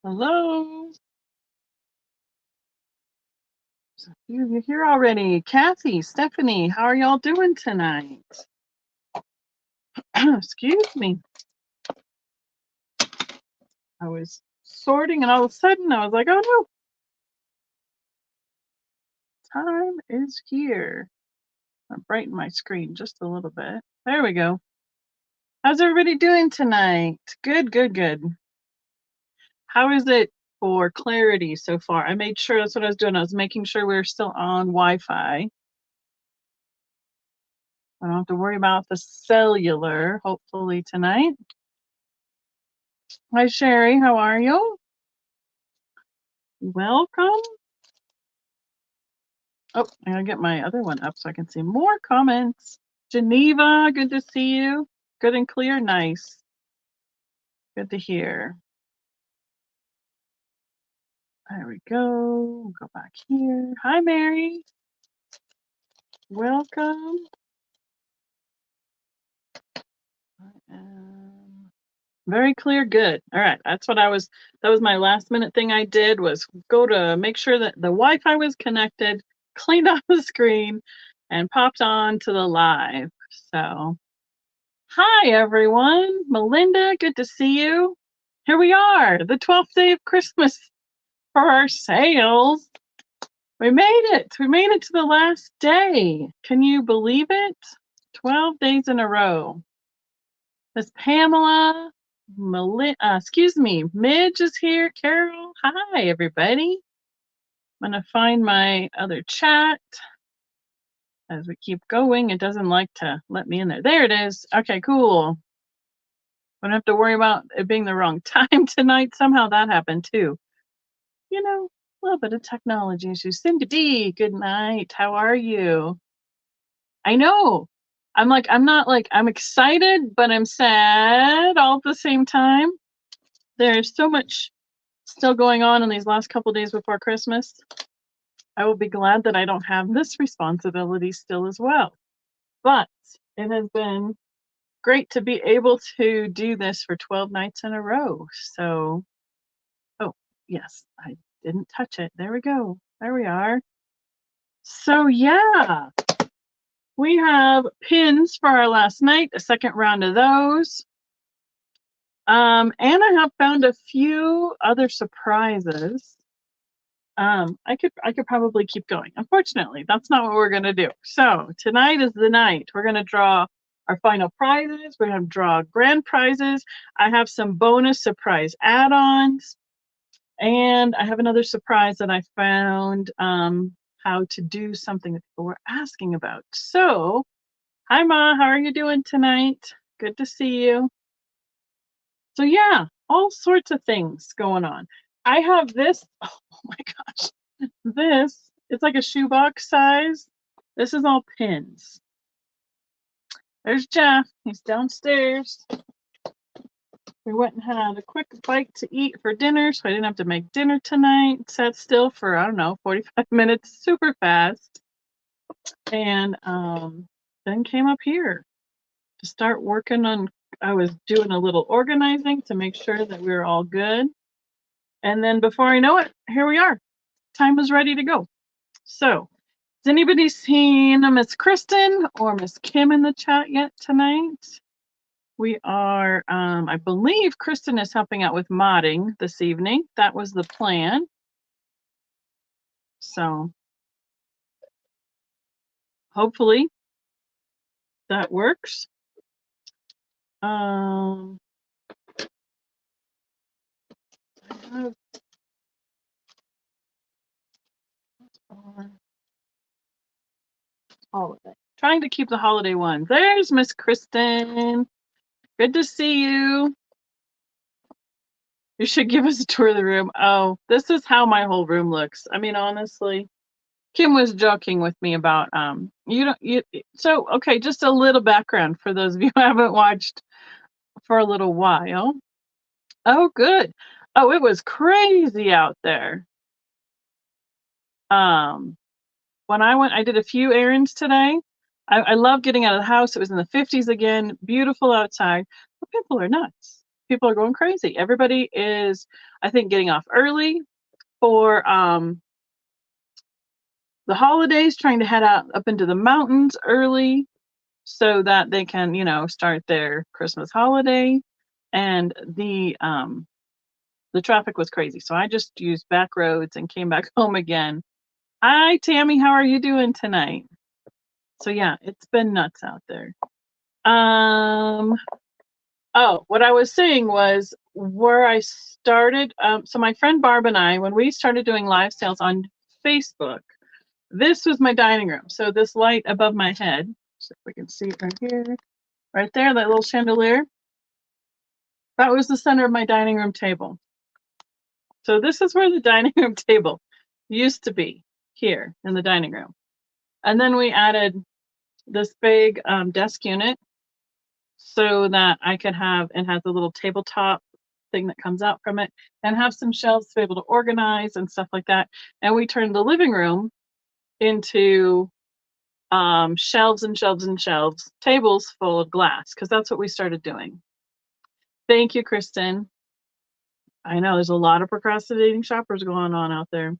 Hello. You're here already. Kathy, Stephanie, how are y'all doing tonight? Excuse me. I was sorting and all of a sudden I was like, oh no, time is here. I'll brighten my screen just a little bit. There we go. How's everybody doing tonight? Good, good, good. How is it for clarity so far? I made sure that's what I was doing. I was making sure we were still on Wi-Fi. I don't have to worry about the cellular, hopefully, tonight. Hi, Sherry. How are you? Welcome. Oh, I gotta get my other one up so I can see more comments. Geneva, good to see you. Good and clear, nice. Good to hear. There we go. Go back here. Hi, Mary. Welcome. Very clear, good. All right, that was my last minute thing I did was go to make sure that the Wi-Fi was connected, cleaned off the screen, and popped on to the live. So, hi everyone. Melinda, good to see you. Here we are, the 12th day of Christmas for our sales. We made it. We made it to the last day. Can you believe it? 12 days in a row. Miss Pamela, Midge is here. Carol, hi everybody. I'm gonna find my other chat as we keep going. It doesn't like to let me in there. There it is. Okay, cool. Don't have to worry about it being the wrong time tonight. Somehow that happened too. You know, a little bit of technology issues. Cindy D, good night. How are you? I know. I'm excited, but I'm sad all at the same time. There's so much still going on in these last couple days before Christmas. I will be glad that I don't have this responsibility still as well. But it has been great to be able to do this for 12 nights in a row. So, oh, yes, I didn't touch it. There we go. There we are. So, yeah, we have pins for our last night, a second round of those. And I have found a few other surprises. I could probably keep going. Unfortunately, that's not what we're gonna do. So tonight is the night. We're gonna draw our final prizes. We're gonna draw grand prizes. I have some bonus surprise add-ons, and I have another surprise that I found how to do something that people were asking about. So, hi Ma, how are you doing tonight? Good to see you. So yeah, all sorts of things going on. I have this, oh my gosh, this, it's like a shoebox size. This is all pins. There's Jeff, he's downstairs. We went and had a quick bite to eat for dinner, so I didn't have to make dinner tonight. Sat still for, I don't know, 45 minutes, super fast. And then came up here to start working on, I was doing a little organizing to make sure that we were all good. And then before I know it, here we are. Time was ready to go. So, has anybody seen Miss Kristen or Miss Kim in the chat yet tonight? We are, I believe Kristen is helping out with modding this evening. That was the plan. So, hopefully that works. I have holiday. Trying to keep the holiday one. There's Miss Kristen. Good to see you. You should give us a tour of the room. Oh, this is how my whole room looks. I mean, honestly, Kim was joking with me about so okay, just a little background for those of you who haven't watched for a little while. Oh, good. Oh, it was crazy out there. When I did a few errands today. I love getting out of the house. It was in the 50s again, beautiful outside. But people are nuts. people are going crazy. Everybody is, I think, getting off early for the holidays, trying to head out up into the mountains early so that they can, start their Christmas holiday. And the traffic was crazy. So I just used back roads and came back home again. Hi, Tammy. How are you doing tonight? So yeah, it's been nuts out there. Oh, what I was saying was where I started. So my friend Barb and I, when we started doing live sales on Facebook, this was my dining room. So this light above my head, so if we can see it right here, right there, that little chandelier, that was the center of my dining room table. So this is where the dining room table used to be, here in the dining room. And then we added this big desk unit so that I could have, it has a little tabletop thing that comes out from it, and have some shelves to be able to organize and stuff like that. And we turned the living room into shelves and shelves and shelves, tables full of glass, because that's what we started doing. Thank you, Kristen. I know there's a lot of procrastinating shoppers going on out there.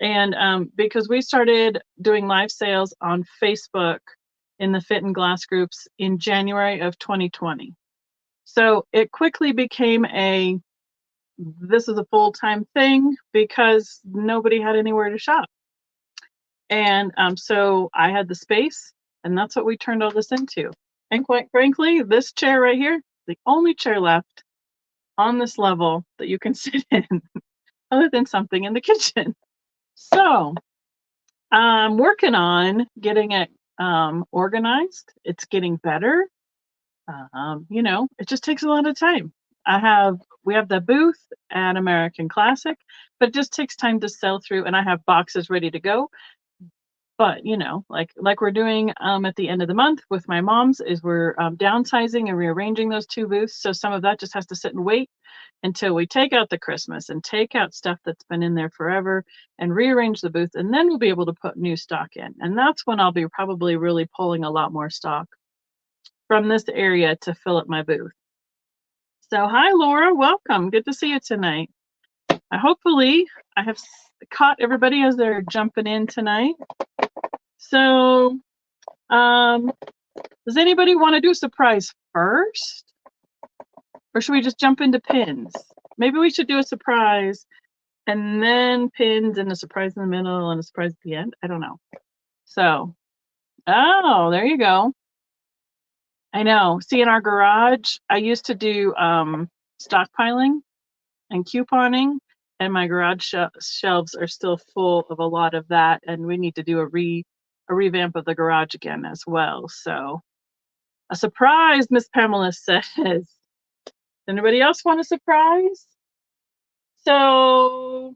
And because we started doing live sales on Facebook in the Fit and Glass groups in January of 2020. So it quickly became this is a full-time thing because nobody had anywhere to shop. And so I had the space, and that's what we turned all this into. And quite frankly, this chair right here, the only chair left on this level that you can sit in, other than something in the kitchen. So I'm working on getting it organized. It's getting better. It just takes a lot of time. We have the booth at American Classic, but it just takes time to sell through, and I have boxes ready to go. But like we're doing at the end of the month with my mom's, is we're downsizing and rearranging those two booths. So some of that just has to sit and wait until we take out the Christmas and take out stuff that's been in there forever and rearrange the booth, and then we'll be able to put new stock in. And that's when I'll be probably really pulling a lot more stock from this area to fill up my booth. So hi, Laura, welcome. Good to see you tonight. Hopefully I have caught everybody as they're jumping in tonight. So does anybody want to do a surprise first? Or should we just jump into pins? Maybe we should do a surprise and then pins and a surprise in the middle and a surprise at the end. I don't know. So, oh, there you go. I know. See, in our garage, I used to do stockpiling and couponing, and my garage shelves are still full of a lot of that, and we need to do a revamp of the garage again as well. So, a surprise, Miss Pamela says. Anybody else want a surprise? So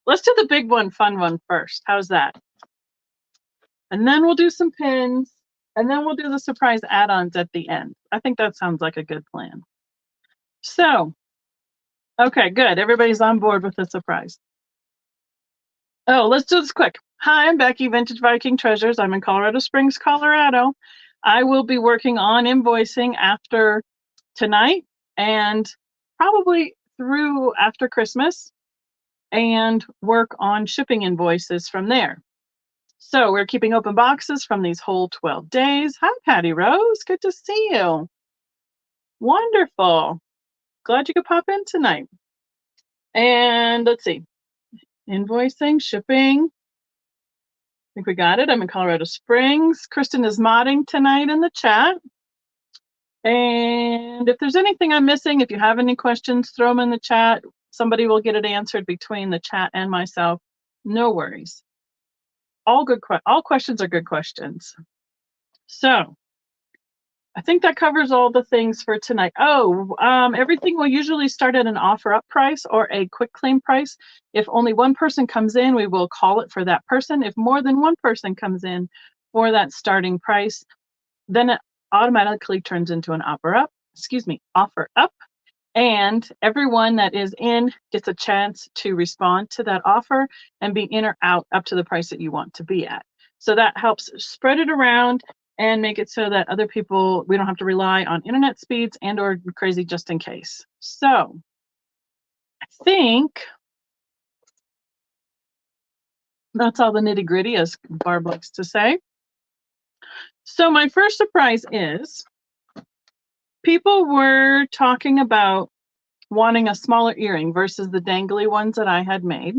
let's do the big one, fun one first. How's that? And then we'll do some pins, and then we'll do the surprise add-ons at the end. I think that sounds like a good plan. So, okay, good. Everybody's on board with the surprise. Oh, let's do this quick. Hi, I'm Becky, Vintage Viking Treasures. I'm in Colorado Springs, Colorado. I will be working on invoicing after tonight and probably through after Christmas, and work on shipping invoices from there. So we're keeping open boxes from these whole 12 days. Hi, Patty Rose. Good to see you. Wonderful. Glad you could pop in tonight. And let's see. Invoicing, shipping. I think we got it. I'm in Colorado Springs. Kristen is modding tonight in the chat. And if there's anything I'm missing, if you have any questions, throw them in the chat. Somebody will get it answered between the chat and myself. No worries. All questions are good questions. So I think that covers all the things for tonight. Oh, everything will usually start at an offer up price or a quick claim price. If only one person comes in, we will call it for that person. If more than one person comes in for that starting price, then it automatically turns into an offer up, and everyone that is in gets a chance to respond to that offer and be in or out up to the price that you want to be at. So that helps spread it around and make it so that other people, we don't have to rely on internet speeds and or crazy just in case. So I think that's all the nitty gritty, as Barb likes to say. So my first surprise is people were talking about wanting a smaller earring versus the dangly ones that I had made.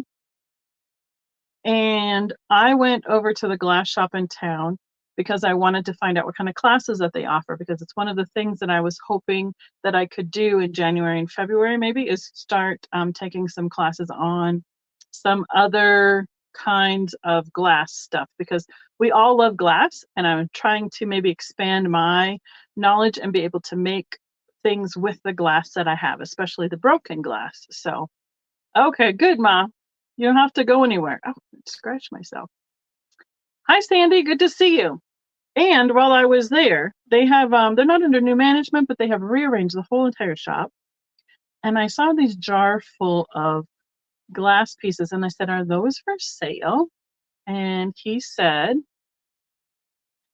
And I went over to the glass shop in town because I wanted to find out what kind of classes that they offer, because it's one of the things that I was hoping that I could do in January and February maybe, is start taking some classes on some other kinds of glass stuff, because we all love glass and I'm trying to maybe expand my knowledge and be able to make things with the glass that I have, especially the broken glass. So, okay, good, Ma. You don't have to go anywhere. Oh, I scratched myself. Hi, Sandy. Good to see you. And while I was there, they have, they're not under new management, but they have rearranged the whole entire shop. And I saw these jar full of glass pieces. And I said, are those for sale? And he said,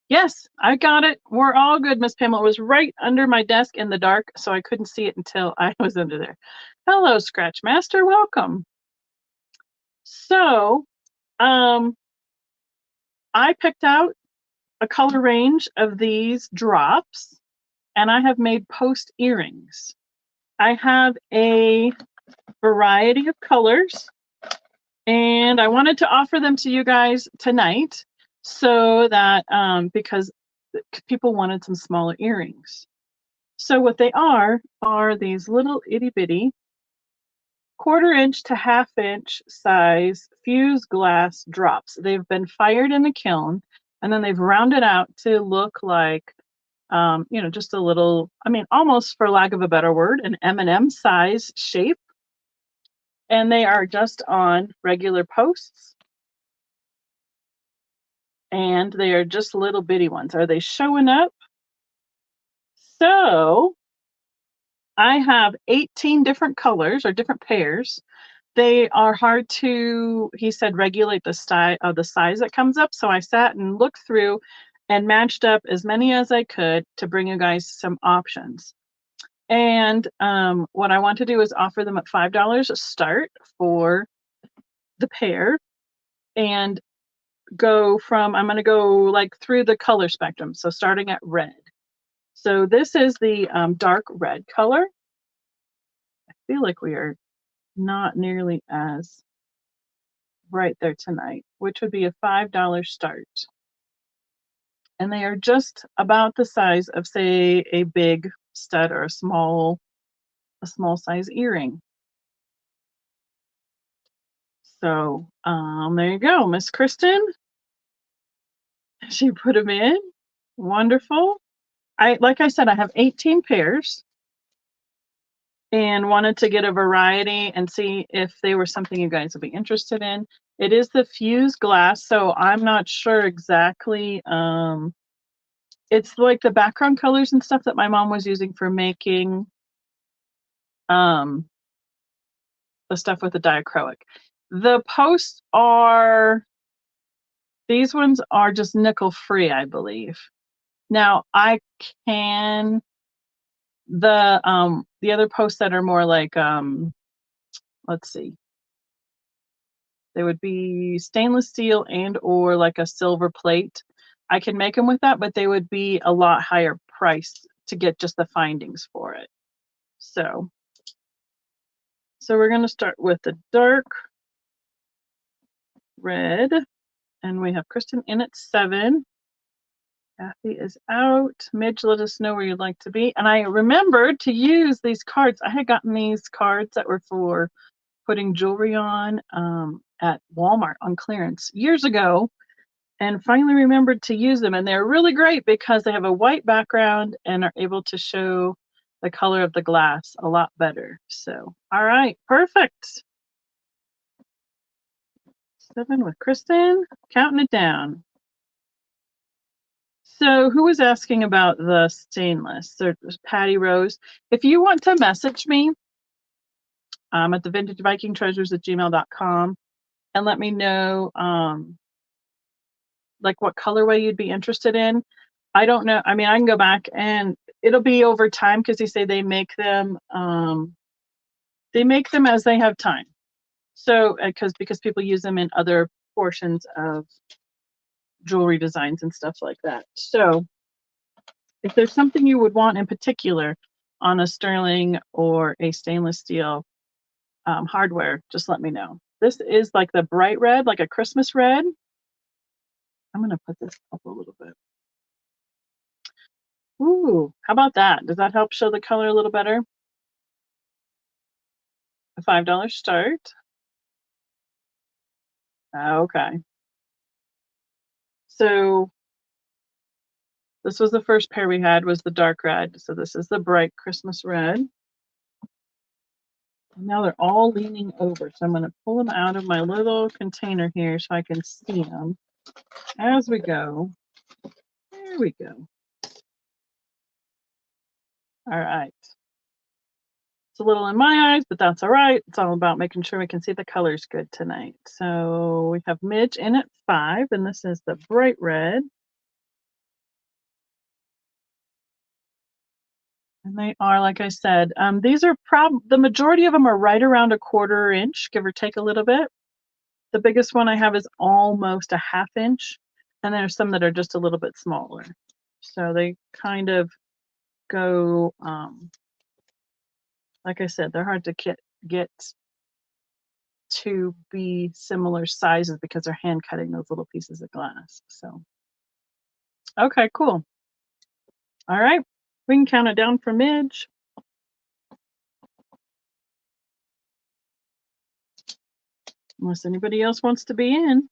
yes, I got it. We're all good, Miss Pamela. It was right under my desk in the dark, so I couldn't see it until I was under there. Hello, Scratch Master. Welcome. So, I picked out a color range of these drops, and I have made post earrings. I have a variety of colors, and I wanted to offer them to you guys tonight so that because people wanted some smaller earrings. So what they are these little itty bitty 1/4 inch to 1/2 inch size fused glass drops. They've been fired in the kiln, and then they've rounded out to look like, you know, just a little, I mean, almost, for lack of a better word, an M&M size shape. And they are just on regular posts. And they are just little bitty ones. Are they showing up? So I have 18 different colors or different pairs. They are hard to, he said, regulate the size that comes up. So I sat and looked through and matched up as many as I could to bring you guys some options. And what I want to do is offer them at $5 a start for the pair, and go from, I'm going to go like through the color spectrum. So starting at red. So this is the dark red color. I feel like we are not nearly as bright there tonight, which would be a $5 start. And they are just about the size of, say, a big stud or a small size earring. So there you go, Miss Kristen. She put them in. Wonderful. Like I said, I have 18 pairs and wanted to get a variety and see if they were something you guys would be interested in. It is the fused glass, so I'm not sure exactly. It's like the background colors and stuff that my mom was using for making the stuff with the diacrylic. The posts are, these ones are just nickel free, I believe. Now I can, the other posts that are more like, let's see, they would be stainless steel and or like a silver plate. I can make them with that, but they would be a lot higher price to get just the findings for it. So we're going to start with the dark red, and we have Kristen in at 7. Kathy is out. Midge, let us know where you'd like to be. And I remembered to use these cards. I had gotten these cards that were for putting jewelry on at Walmart on clearance years ago, and finally remembered to use them. And they're really great because they have a white background and are able to show the color of the glass a lot better. So, all right, perfect. 7 with Kristen, counting it down. So who was asking about the stainless? There's Patty Rose. If you want to message me at the vintagevikingtreasures@gmail.com and let me know like what colorway you'd be interested in. I don't know. I mean, I can go back and it'll be over time because they say they make them as they have time. So, because people use them in other portions of jewelry designs and stuff like that. So, if there's something you would want in particular on a sterling or a stainless steel hardware, just let me know. This is like the bright red, like a Christmas red. I'm going to put this up a little bit. Ooh, how about that? Does that help show the color a little better? A $5 start. Okay. So this was the first pair we had was the dark red. So this is the bright Christmas red. And now they're all leaning over. So I'm going to pull them out of my little container here so I can see them as we go. There we go. All right. It's a little in my eyes, but that's all right. It's all about making sure we can see the colors good tonight. So we have Midge in at 5, and this is the bright red. And they are, like I said, these are the majority of them are right around 1/4 inch, give or take a little bit. The biggest one I have is almost a 1/2 inch, and there's some that are just a little bit smaller. So they kind of go, like I said, they're hard to get to be similar sizes because they're hand cutting those little pieces of glass. So, okay, cool. All right, we can count it down for Midge. Unless anybody else wants to be in.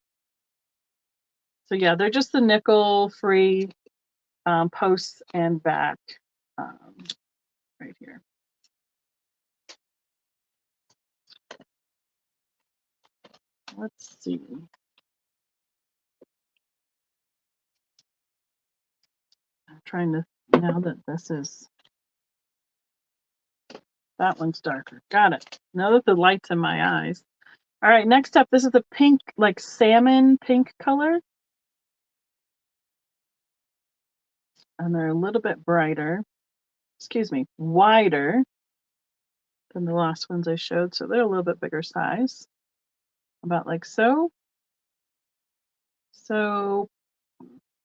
So yeah, they're just the nickel free posts and back right here. Let's see. I'm trying to, now that this is, that one's darker. Got it. Now that the light's in my eyes. All right, next up, this is the pink, like salmon pink color. And they're a little bit brighter, excuse me, wider than the last ones I showed. So they're a little bit bigger size, about like so. So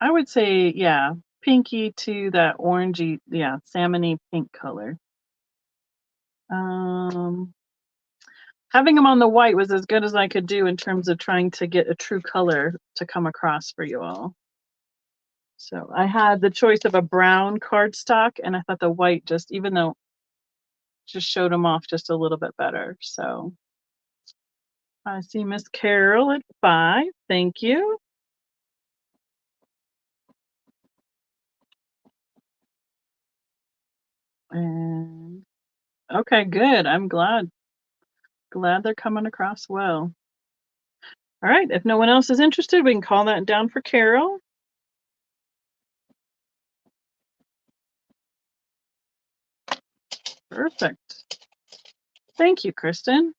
I would say, yeah, pinky to that orangey, yeah, salmony pink color. Having them on the white was as good as I could do in terms of trying to get a true color to come across for you all. So I had the choice of a brown cardstock, and I thought the white just, even though just showed them off just a little bit better. So I see Miss Carol at 5. Thank you. And okay, good. I'm glad they're coming across well. All right, if no one else is interested, we can call that down for Carol. Perfect. Thank you, Kristen.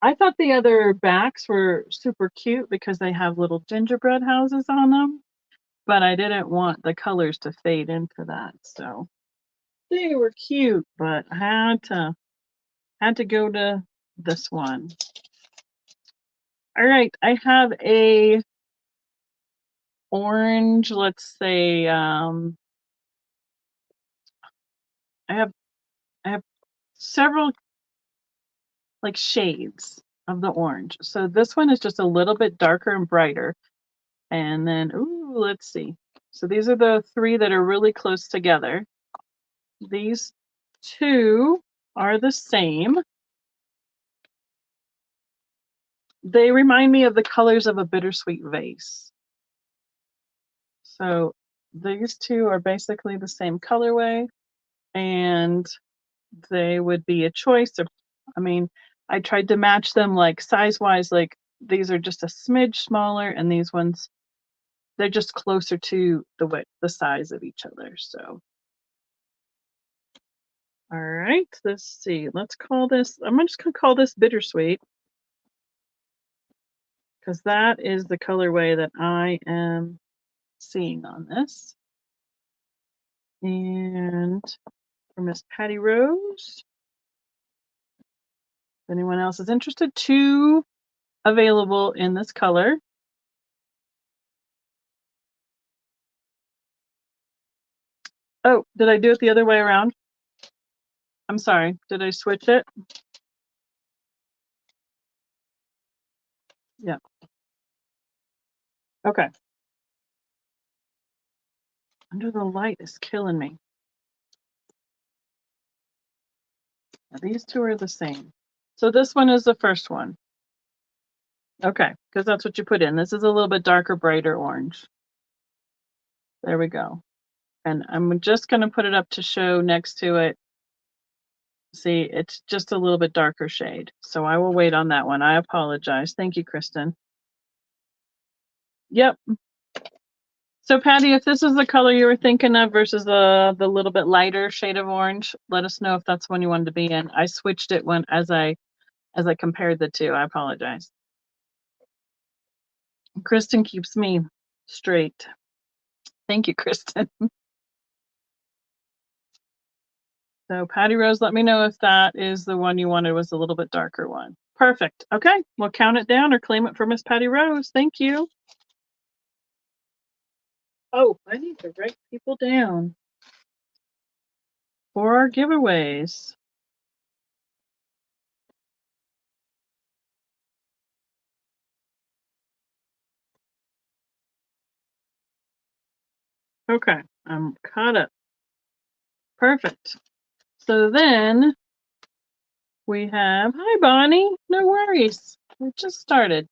I thought the other backs were super cute because they have little gingerbread houses on them, but I didn't want the colors to fade into that. So they were cute, but I had to go to this one. All right, I have a orange, let's say, I have several like shades of the orange. So this one is just a little bit darker and brighter. And then, ooh, let's see. So these are the 3 that are really close together. These 2 are the same. They remind me of the colors of a bittersweet vase. So these 2 are basically the same colorway, and they would be a choice of, I mean, I tried to match them like size-wise, like these are just a smidge smaller, and these ones, they're just closer to the size of each other. So, all right, let's see. Let's call this, I'm just gonna call this bittersweet because that is the colorway that I am seeing on this. And for Miss Patty Rose, if anyone else is interested, 2 available in this color. Oh, did I do it the other way around? I'm sorry. Did I switch it? Yeah. Okay. Under the light is killing me. Now, these 2 are the same. So this one is the first one. Okay, because that's what you put in. This is a little bit darker, brighter orange. There we go. And I'm just going to put it up to show next to it. See, it's just a little bit darker shade. So I will wait on that one. I apologize. Thank you, Kristen. Yep. So Patty, if this is the color you were thinking of versus the little bit lighter shade of orange, let us know if that's one you wanted to be in. I switched it when as I compared the 2. I apologize. Kristen keeps me straight. Thank you, Kristen. So Patty Rose, let me know if that is the one you wanted, was a little bit darker one. Perfect. Okay, we'll count it down or claim it for Miss Patty Rose. Thank you. Oh, I need to write people down for our giveaways. Okay, I'm caught up. Perfect. So then we have, hi Bonnie, no worries. We just started.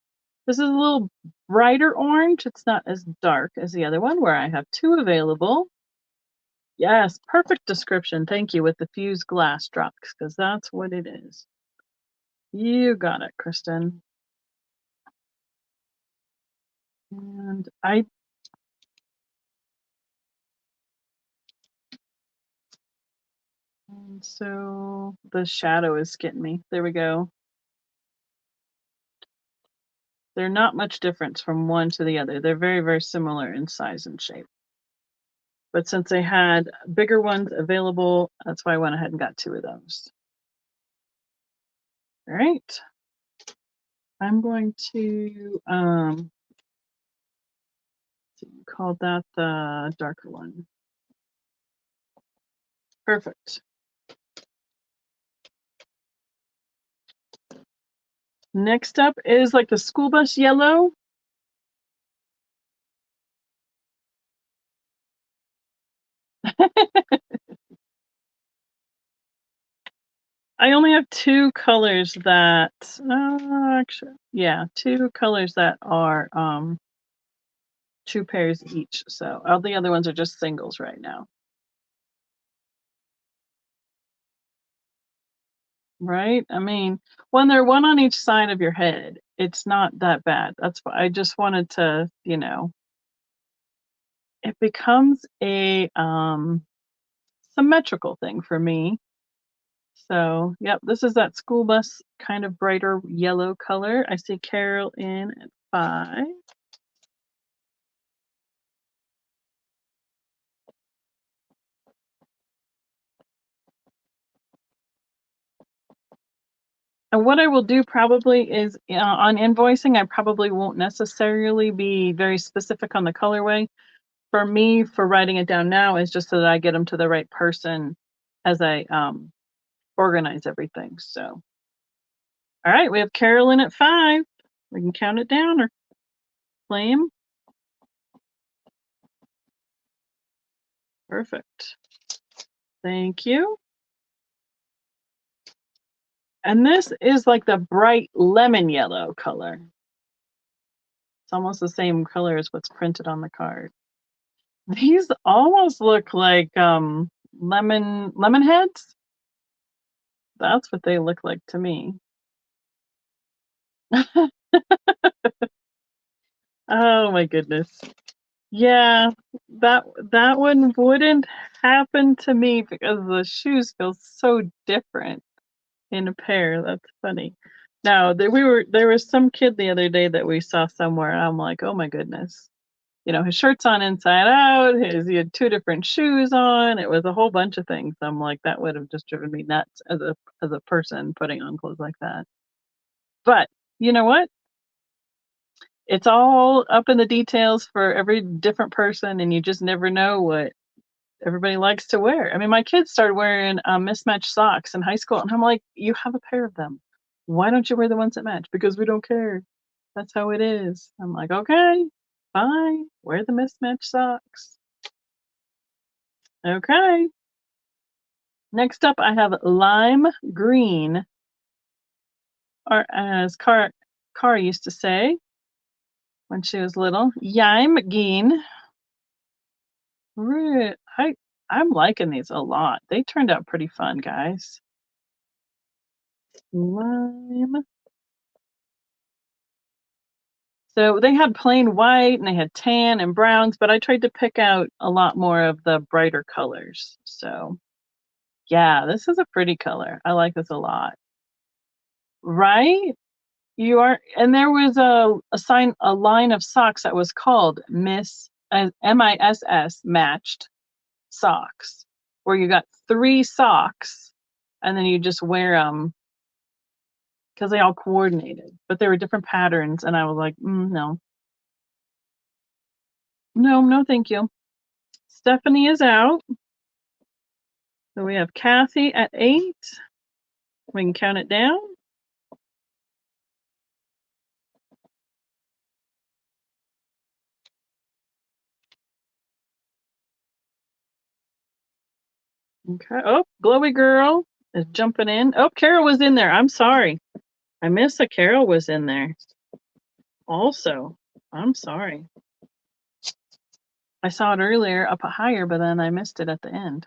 This is a little brighter orange. It's not as dark as the other one where I have 2 available. Yes, perfect description. Thank you, with the fused glass drops, because that's what it is. You got it, Kristen. And so the shadow is getting me. There we go. They're not much difference from one to the other. They're very, very similar in size and shape. But since they had bigger ones available, that's why I went ahead and got 2 of those. All right. I'm going to call that the darker one. Perfect. Next up is like the school bus yellow. I only have 2 colors that, actually, yeah, 2 colors that are 2 pairs each. So all the other ones are just singles right now. Right? I mean, when they're one on each side of your head, it's not that bad. That's why I just wanted to, it becomes a symmetrical thing for me. So, yep, this is that school bus kind of brighter yellow color. I see Carol in at 5. And what I will do probably is on invoicing, I probably won't necessarily be very specific on the colorway. For me, for writing it down now is just so that I get them to the right person as I organize everything. So, all right, we have Carolyn at 5. We can count it down or claim. Perfect. Thank you. And this is like the bright lemon yellow color. It's almost the same color as what's printed on the card. These almost look like lemon heads. That's what they look like to me. Oh my goodness. Yeah, that one wouldn't happen to me because the shoes feel so different in a pair. That's funny. Now there was some kid the other day that we saw somewhere, and I'm like, oh my goodness. his shirt's on inside out, he had 2 different shoes on, it was a whole bunch of things. I'm like, that would have just driven me nuts as a person putting on clothes like that. But, you know what? It's all up in the details for every different person, and you just never know what everybody likes to wear. I mean, my kids started wearing, mismatched socks in high school, and I'm like, "You have a pair of them. Why don't you wear the ones that match?" "Because we don't care. That's how it is." I'm like, "Okay, fine. Wear the mismatched socks." Okay. Next up, I have lime green, or as Car used to say when she was little, "Yime green." Re I'm liking these a lot. They turned out pretty fun, guys. Lime. So they had plain white and they had tan and browns, but I tried to pick out a lot more of the brighter colors. So yeah, this is a pretty color. I like this a lot. Right? You are, and there was a line of socks that was called MISS matched socks, where you got 3 socks and then you just wear them because they all coordinated, but they were different patterns, and I was like, no, no, no, thank you. Stephanie is out, so we have Kathy at 8. We can count it down. Okay. Oh, Glowy Girl is jumping in. Oh, Carol was in there. I'm sorry. I missed that Carol was in there. Also, I'm sorry. I saw it earlier up higher, but then I missed it at the end.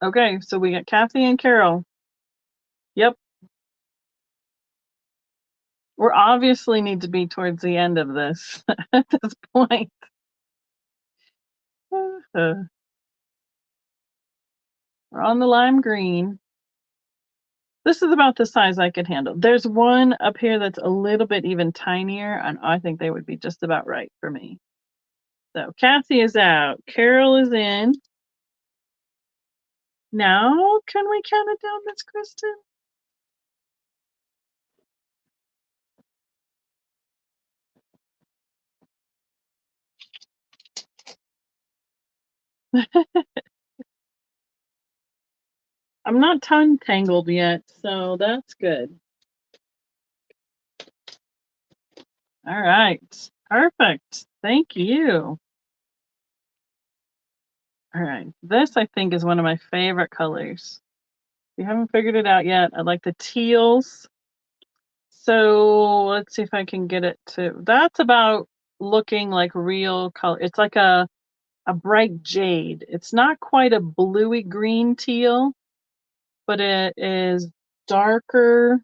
Okay, so we got Kathy and Carol. Yep. We're obviously need to be towards the end of this at this point. We're on the lime green. This is about the size I could handle. There's one up here that's a little bit even tinier, and I think they would be just about right for me. So Kathy is out. Carol is in. Now, can we count it down, Miss Kristen? I'm not tongue tangled yet, so that's good. All right. Perfect. Thank you. All right. This, I think, is one of my favorite colors. If you haven't figured it out yet, I like the teals. So let's see if I can get it to. That's about looking like real color. It's like a bright jade. It's not quite a bluey green teal, but it is darker.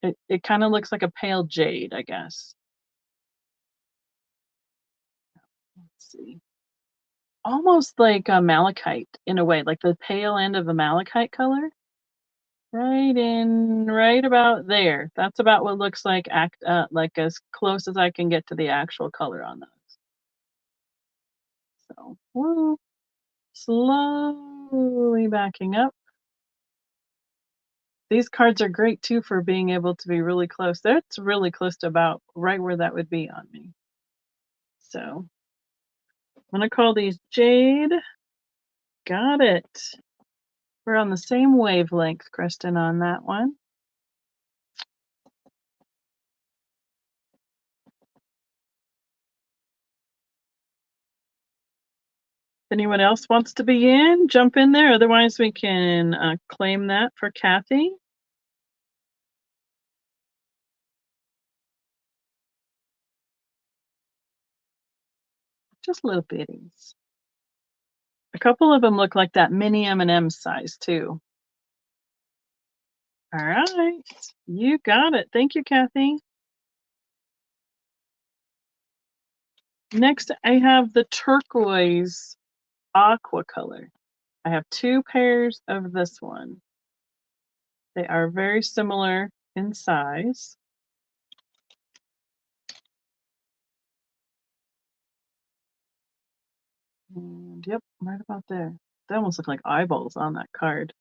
It kind of looks like a pale jade, I guess. Let's see. Almost like a malachite in a way, like the pale end of a malachite color. Right about there. That's about what looks like like as close as I can get to the actual color on those. So, woo, slowly backing up. These cards are great too for being able to be really close. That's really close to about right where that would be on me. So I'm gonna call these Jade. Got it. We're on the same wavelength, Kristen, on that one. If anyone else wants to be in, jump in there. Otherwise, we can claim that for Kathy. Just little bitties. A couple of them look like that mini M&M size too. All right, you got it. Thank you, Kathy. Next, I have the turquoise aqua color. I have 2 pairs of this one. They are very similar in size. And yep, right about there. They almost look like eyeballs on that card.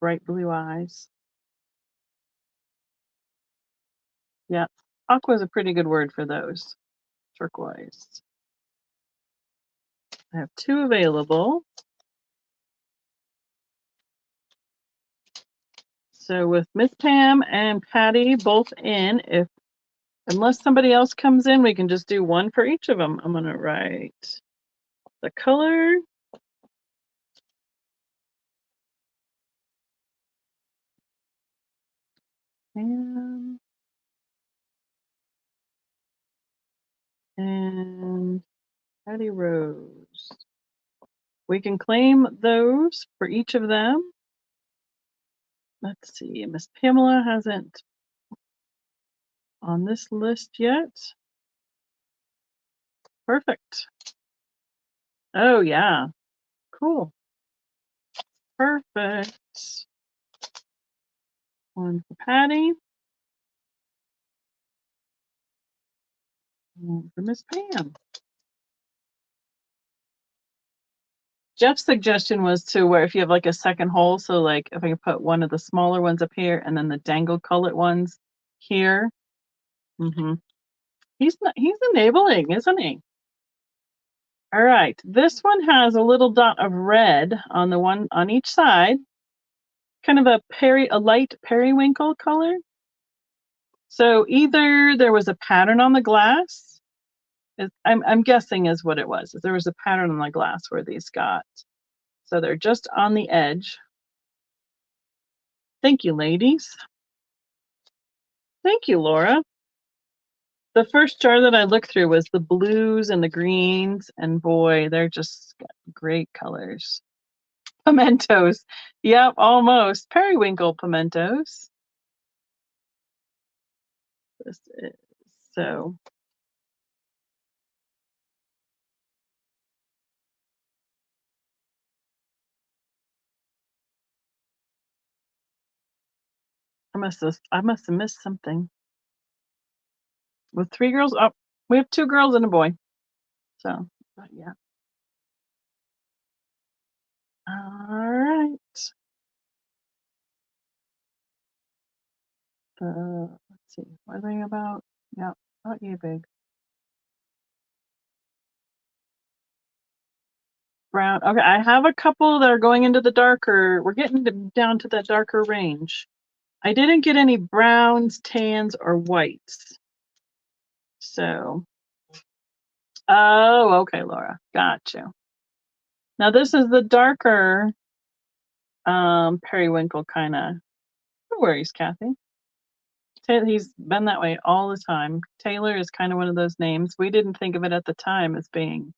Bright blue eyes. Yeah, aqua is a pretty good word for those. Turquoise. I have 2 available. So with Miss Pam and Patty both in, unless somebody else comes in, we can just do 1 for each of them. I'm gonna write the color. And Patty Rose. We can claim those for each of them. Let's see, Miss Pamela hasn't on this list yet. Perfect. Oh yeah, cool. Perfect. 1 for Patty. 1 for Miss Pam. Jeff's suggestion was to where if you have like a second hole, so like if I could put one of the smaller ones up here and then the dangled cullet ones here. He's enabling, isn't he? All right, this one has a little dot of red on the one on each side, kind of a light periwinkle color. So either there was a pattern on the glass. I'm guessing is what it was. There was a pattern on the glass where these got. So they're just on the edge. Thank you, ladies. Thank you, Laura. The first jar that I looked through was the blues and the greens, and boy, they're just great colors. Pimentos. Yep, almost. Periwinkle pimentos. This is so. I must have missed something. With 3 girls, oh, we have 2 girls and a boy. So, but yeah. All right. Let's see. What are they about? Yeah, not you, big. Brown. Okay, I have a couple that are going into the darker. We're getting down to that darker range. I didn't get any browns, tans, or whites. So, oh, okay, Laura. Got you. Now this is the darker periwinkle kind of. No worries, Kathy. He's been that way all the time. Taylor is kind of one of those names. We didn't think of it at the time as being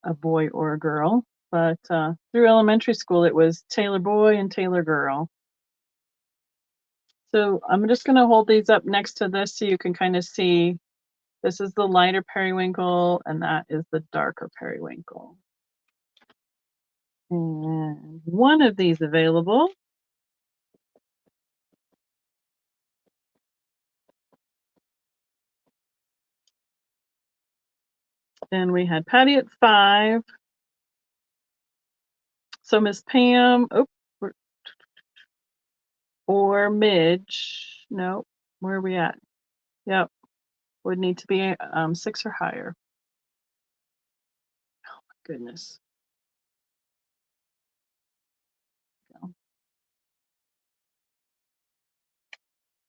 a boy or a girl, but through elementary school it was Taylor boy and Taylor girl. So I'm just going to hold these up next to this so you can kind of see. This is the lighter periwinkle and that is the darker periwinkle. And 1 of these available. And we had Patty at 5. So Miss Pam, or Midge, no, where are we at? Yep, would need to be 6 or higher. Oh my goodness.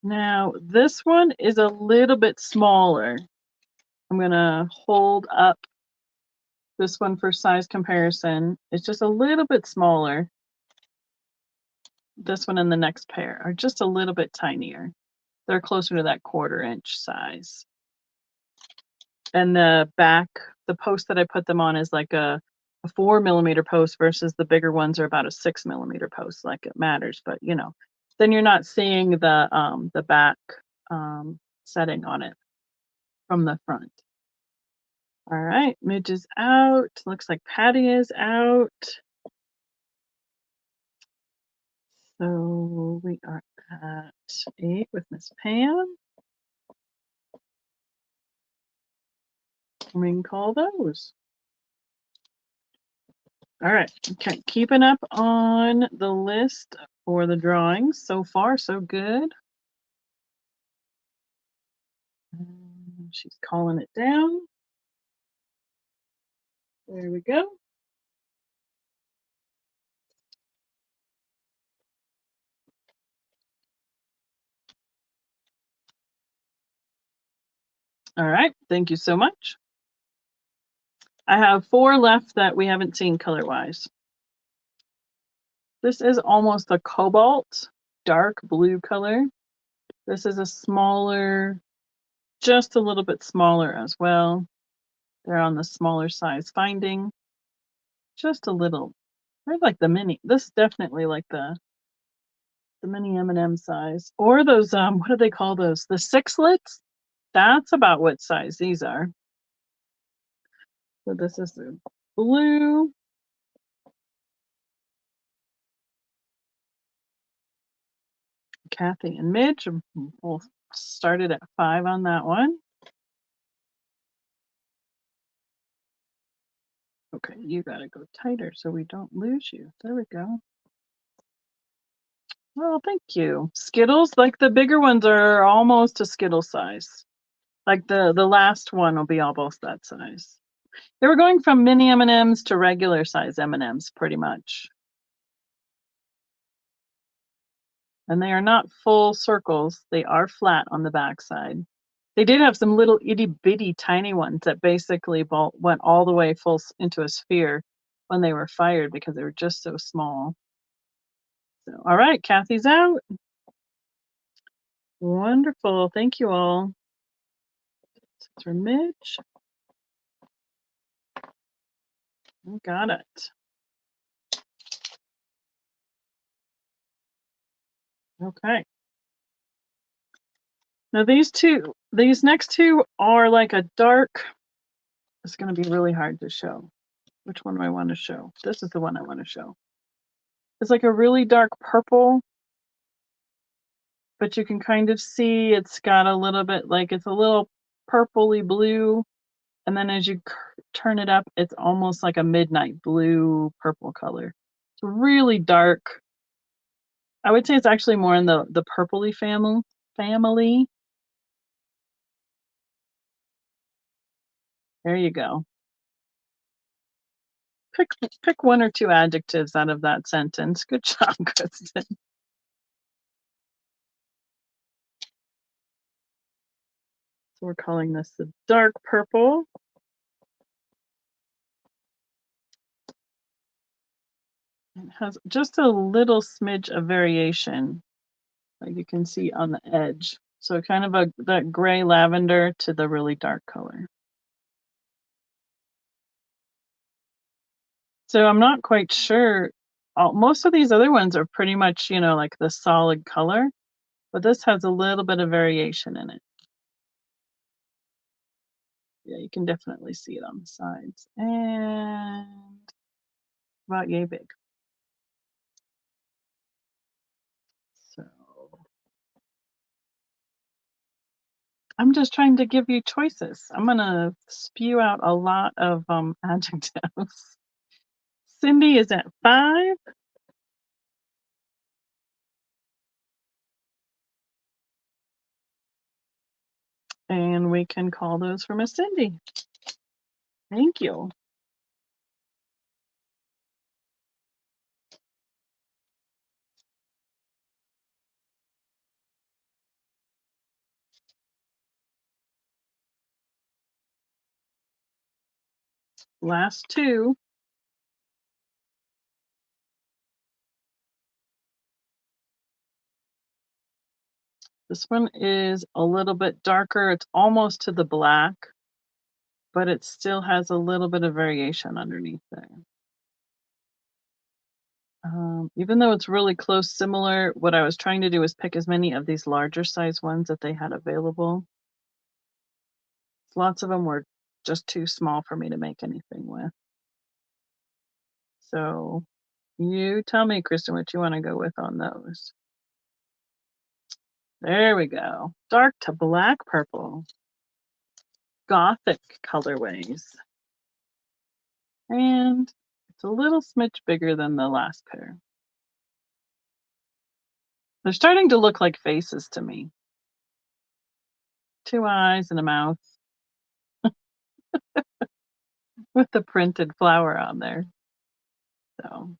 Now this one is a little bit smaller. I'm gonna hold up this one for size comparison. It's just a little bit smaller. This one and the next pair are just a little bit tinier. They're closer to that 1/4 inch size. And the back, the post that I put them on is like a 4 millimeter post versus the bigger ones are about a 6 millimeter post. Like it matters, but you know, then you're not seeing the back setting on it from the front. All right, Midge is out. Looks like Patty is out. So we are at 8 with Miss Pam. We can call those. All right. Okay. Keeping up on the list for the drawings. So far, so good. She's calling it down. There we go. All right. Thank you so much. I have 4 left that we haven't seen color-wise. This is almost a cobalt, dark blue color. This is a smaller, just a little bit smaller as well. They're on the smaller size finding. Just a little. They're like the mini. This is definitely like the mini M&M size. Or those, what do they call those? The sixlets? That's about what size these are. So this is the blue. Kathy and Midge both started at 5 on that one. Okay, you gotta go tighter so we don't lose you. There we go. Well, thank you. Skittles, like the bigger ones are almost a Skittle size. Like the last one will be almost that size. They were going from mini M&Ms to regular size M&Ms pretty much. And they are not full circles. They are flat on the backside. They did have some little itty bitty tiny ones that basically went all the way full into a sphere when they were fired because they were just so small. So, all right, Kathy's out. Wonderful. Thank you all. That's for Mitch. Got it. Okay. Now these next two are like a dark. It's going to be really hard to show. Which one do I want to show? This is the one I want to show. It's like a really dark purple, but you can kind of see it's got a little bit like it's a little purpley blue. And then as you turn it up, it's almost like a midnight blue purple color. It's really dark. I would say it's actually more in the purpley family. There you go. Pick 1 or 2 adjectives out of that sentence. Good job, Kristen. So we're calling this the dark purple. It has just a little smidge of variation, like you can see on the edge. So kind of that gray lavender to the really dark color. So I'm not quite sure. Most of these other ones are pretty much, like the solid color, but this has a little bit of variation in it. Yeah, you can definitely see it on the sides. And about yay big. So I'm just trying to give you choices. I'm gonna spew out a lot of adjectives. Cindy is at 5. And we can call those for Miss Cindy. Thank you. Last 2. This one is a little bit darker. It's almost to the black, but it still has a little bit of variation underneath there. Even though it's really close, similar, what I was trying to do was pick as many of these larger size ones that they had available. Lots of them were just too small for me to make anything with. So you tell me, Kristen, what you want to go with on those. There we go. Dark to black purple. Gothic colorways. And It's a little smidge bigger than the last pair. They're starting to look like faces to me. 2 eyes and a mouth with the printed flower on there. So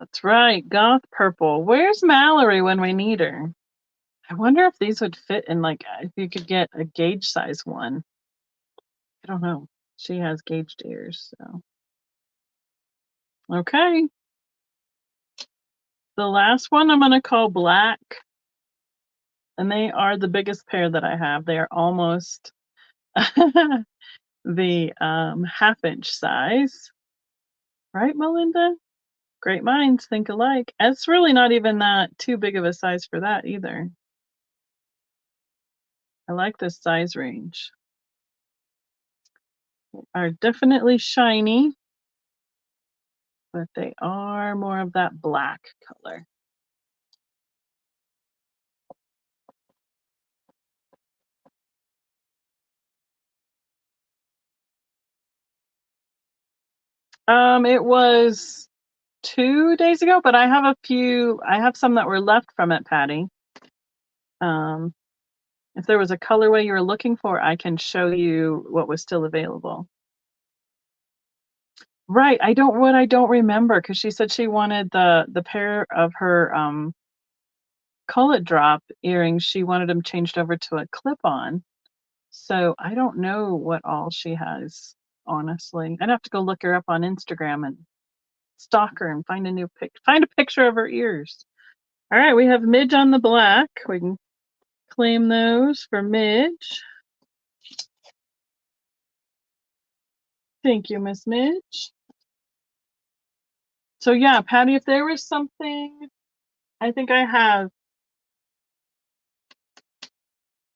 that's right, goth purple. Where's Mallory when we need her? I wonder if these would fit in, like, if you could get a gauge size one. I don't know. She has gauged ears, so. Okay. The last one I'm gonna call black. And they are the biggest pair that I have. They are almost the 1/2-inch size. Right, Melinda? Great minds think alike. It's really not even that too big of a size for that either. I like this size range. Are definitely shiny, but they are more of that black color. It was 2 days ago, but I have some that were left from it, Patty. If there was a colorway you were looking for, I can show you what was still available. Right, I don't remember, because she said she wanted the pair of her, cullet drop earrings, she wanted them changed over to a clip-on. So I don't know what all she has, honestly. I'd have to go look her up on Instagram and stalk her and find a picture of her ears. All right, we have Midge on the black. We can claim those for Midge. Thank you, Miss Midge. So yeah, Patty, if there was something, I think I have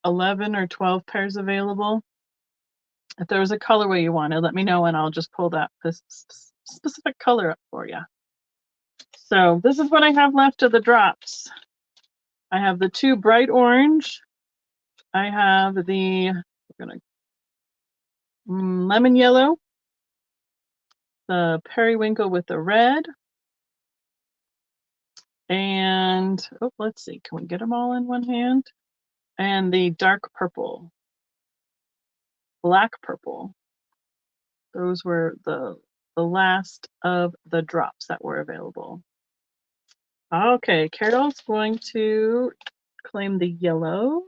11 or 12 pairs available. If there was a colorway you wanted, let me know and I'll just pull that this specific color up for you. So this is what I have left of the drops. I have the 2 bright orange. I have the lemon yellow, the periwinkle with the red, and let's see, can we get them all in one hand? And the dark purple, black purple. Those were the last of the drops that were available. Okay, Carol's going to claim the yellow.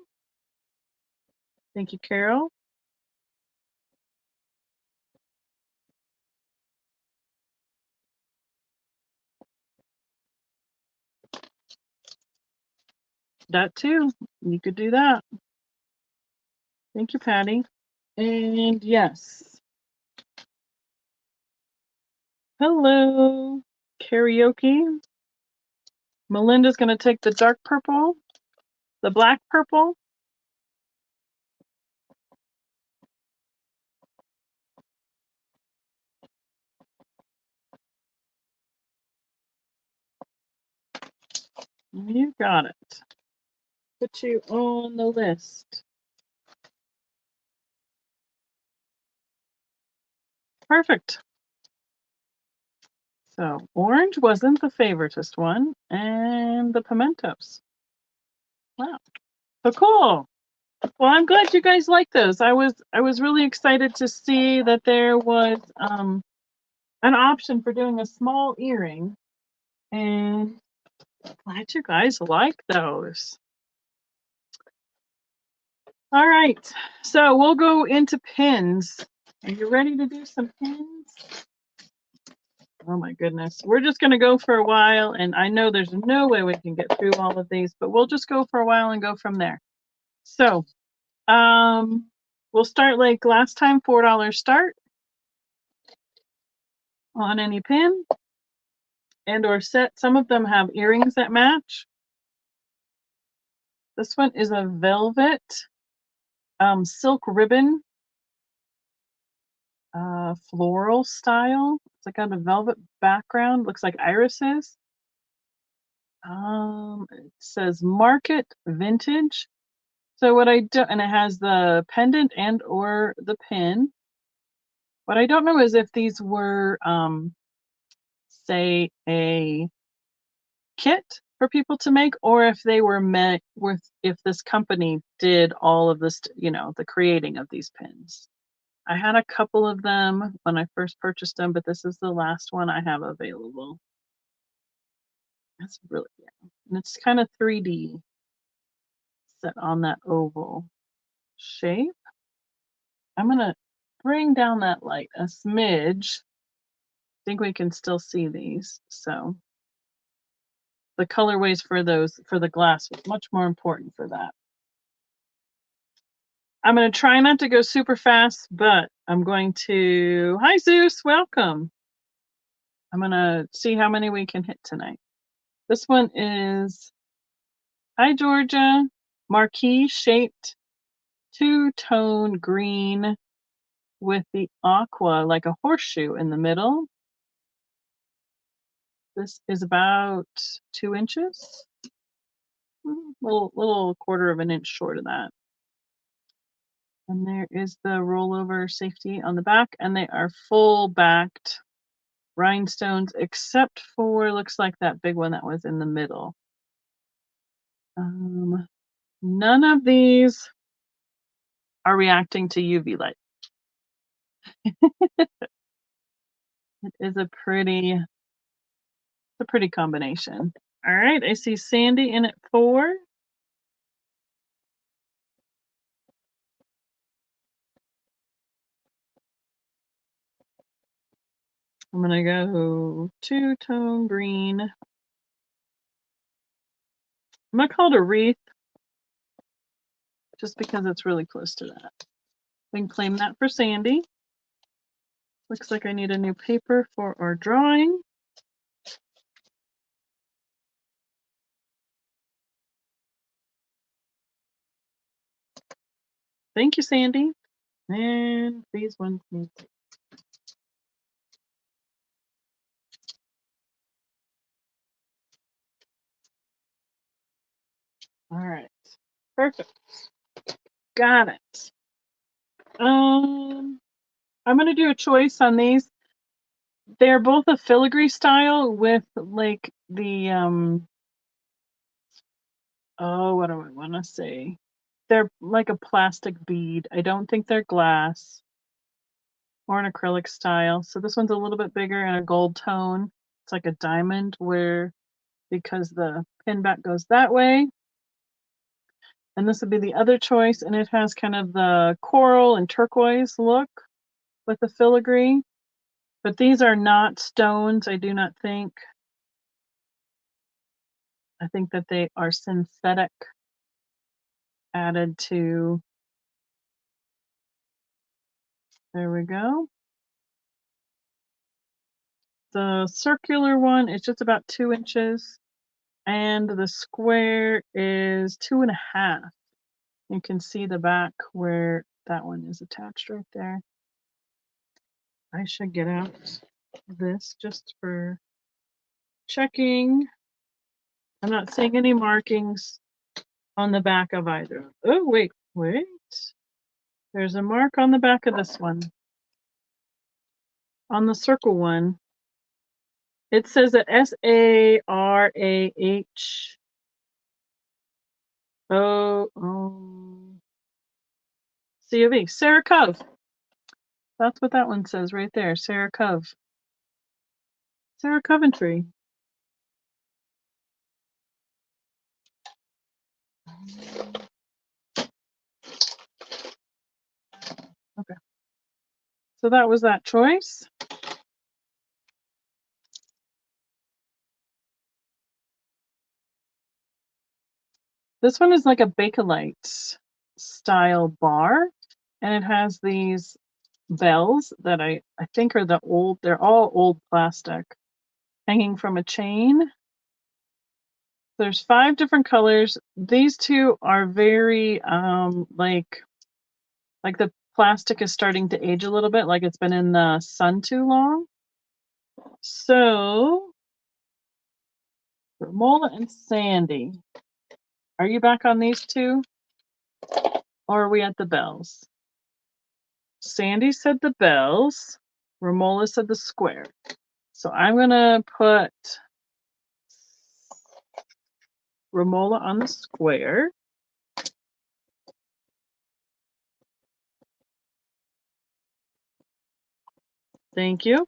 Thank you, Carol. That too. You could do that. Thank you, Patty. And yes. Hello, karaoke. Melinda's going to take the dark purple, the black purple. You got it. Put you on the list. Perfect. So orange wasn't the favoritist one, and the pimentos. Wow. So cool. Well, I'm glad you guys like those. I was really excited to see that there was an option for doing a small earring, and glad you guys like those. All right, so we'll go into pins. Are you ready to do some pins? Oh my goodness, we're just gonna go for a while, and I know there's no way we can get through all of these, but we'll just go for a while and go from there. So we'll start like last time, $4 start on any pin and or set. Some of them have earrings that match. This one is a velvet silk ribbon floral style. It's like on a velvet background, looks like irises. It says Market Vintage. So what I do, and it has the pendant and or the pin. What I don't know is if these were, say, a kit for people to make, or if they were meant with, if this company did all of this, you know, the creating of these pins. I had a couple of them when I first purchased them, but this is the last one I have available. That's really, yeah. And it's kind of 3D set on that oval shape. I'm gonna bring down that light a smidge. I think we can still see these. So the colorways for those, for the glass, was much more important for that. I'm going to try not to go super fast, but I'm going to, hi Zeus, welcome. I'm going to see how many we can hit tonight. This one is, hi Georgia, marquee shaped two-tone green with the aqua like a horseshoe in the middle. This is about 2 inches, little quarter of an inch short of that. And there is the rollover safety on the back, and they are full backed rhinestones, except for, looks like that big one that was in the middle. None of these are reacting to UV light. It is a pretty combination. All right, I see Sandy in at 4. I'm gonna go two-tone green. I'm gonna call it a wreath, just because it's really close to that. We can claim that for Sandy. Looks like I need a new paper for our drawing. Thank you, Sandy. And these ones need to. All right, perfect. Got it. I'm gonna do a choice on these. They're both a filigree style with like the oh, what do I want to say? They're like a plastic bead. I don't think they're glass or an acrylic style. So this one's a little bit bigger and a gold tone. It's like a diamond, where because the pin back goes that way. And this would be the other choice, and it has kind of the coral and turquoise look with the filigree. But these are not stones, I do not think. I think that they are synthetic, added to. There we go. The circular one is just about 2 inches, and the square is 2.5. You can see the back where that one is attached right there. I should get out this just for checking. I'm not seeing any markings on the back of either. Oh, wait. There's a mark on the back of this one. On the circle one, it says that SARAHOCOV. Sarah Cove. That's what that one says right there. Sarah Cove. Sarah Coventry. Okay. So that was that choice. This one is like a Bakelite style bar, and it has these bells that I think are they're all old plastic, hanging from a chain. There's 5 different colors. These two are very like the plastic is starting to age a little bit, like it's been in the sun too long. So Romola and Sandy, are you back on these two? Or are we at the bells? Sandy said the bells. Romola said the square. So I'm going to put Romola on the square. Thank you.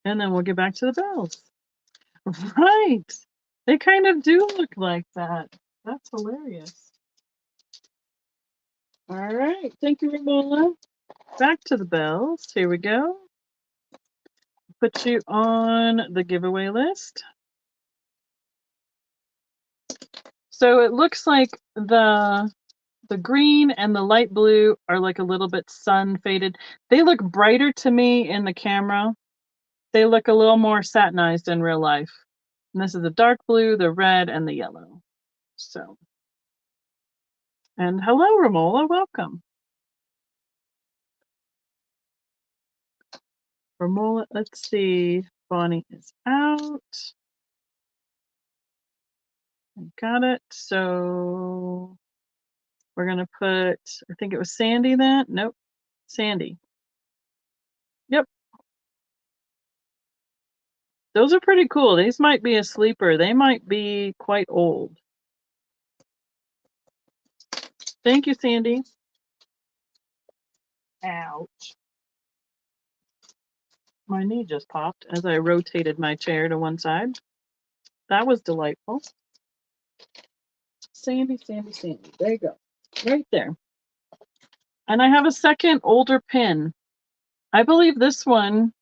And then we'll get back to the bells. Right. They kind of do look like that. That's hilarious. All right. Thank you, Romola. Back to the bells. Here we go. Put you on the giveaway list. So it looks like the green and the light blue are like a little bit sun faded. They look brighter to me in the camera. They look a little more satinized in real life. And this is the dark blue, the red, and the yellow. So, and hello, Romola, welcome. Romola, let's see, Bonnie is out. I got it. So we're going to put, I think it was Sandy then. Nope, Sandy. Yep. Those are pretty cool. These might be a sleeper. They might be quite old. Thank you, Sandy. Ouch. My knee just popped as I rotated my chair to one side. That was delightful. Sandy, Sandy, Sandy. There you go. Right there. And I have a second older pin. I believe this one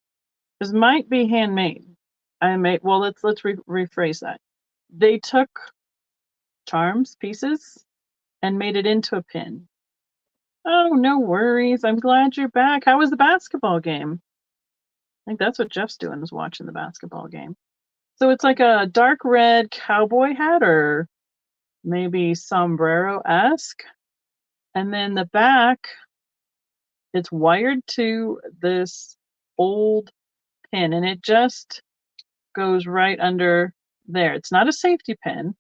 might be handmade. Well, let's rephrase that. They took charms pieces and made it into a pin. Oh, no worries. I'm glad you're back. How was the basketball game? I think that's what Jeff's doing, is watching the basketball game. So it's like a dark red cowboy hat, or maybe sombrero-esque. And then the back, it's wired to this old pin, and it just goes right under there. It's not a safety pin,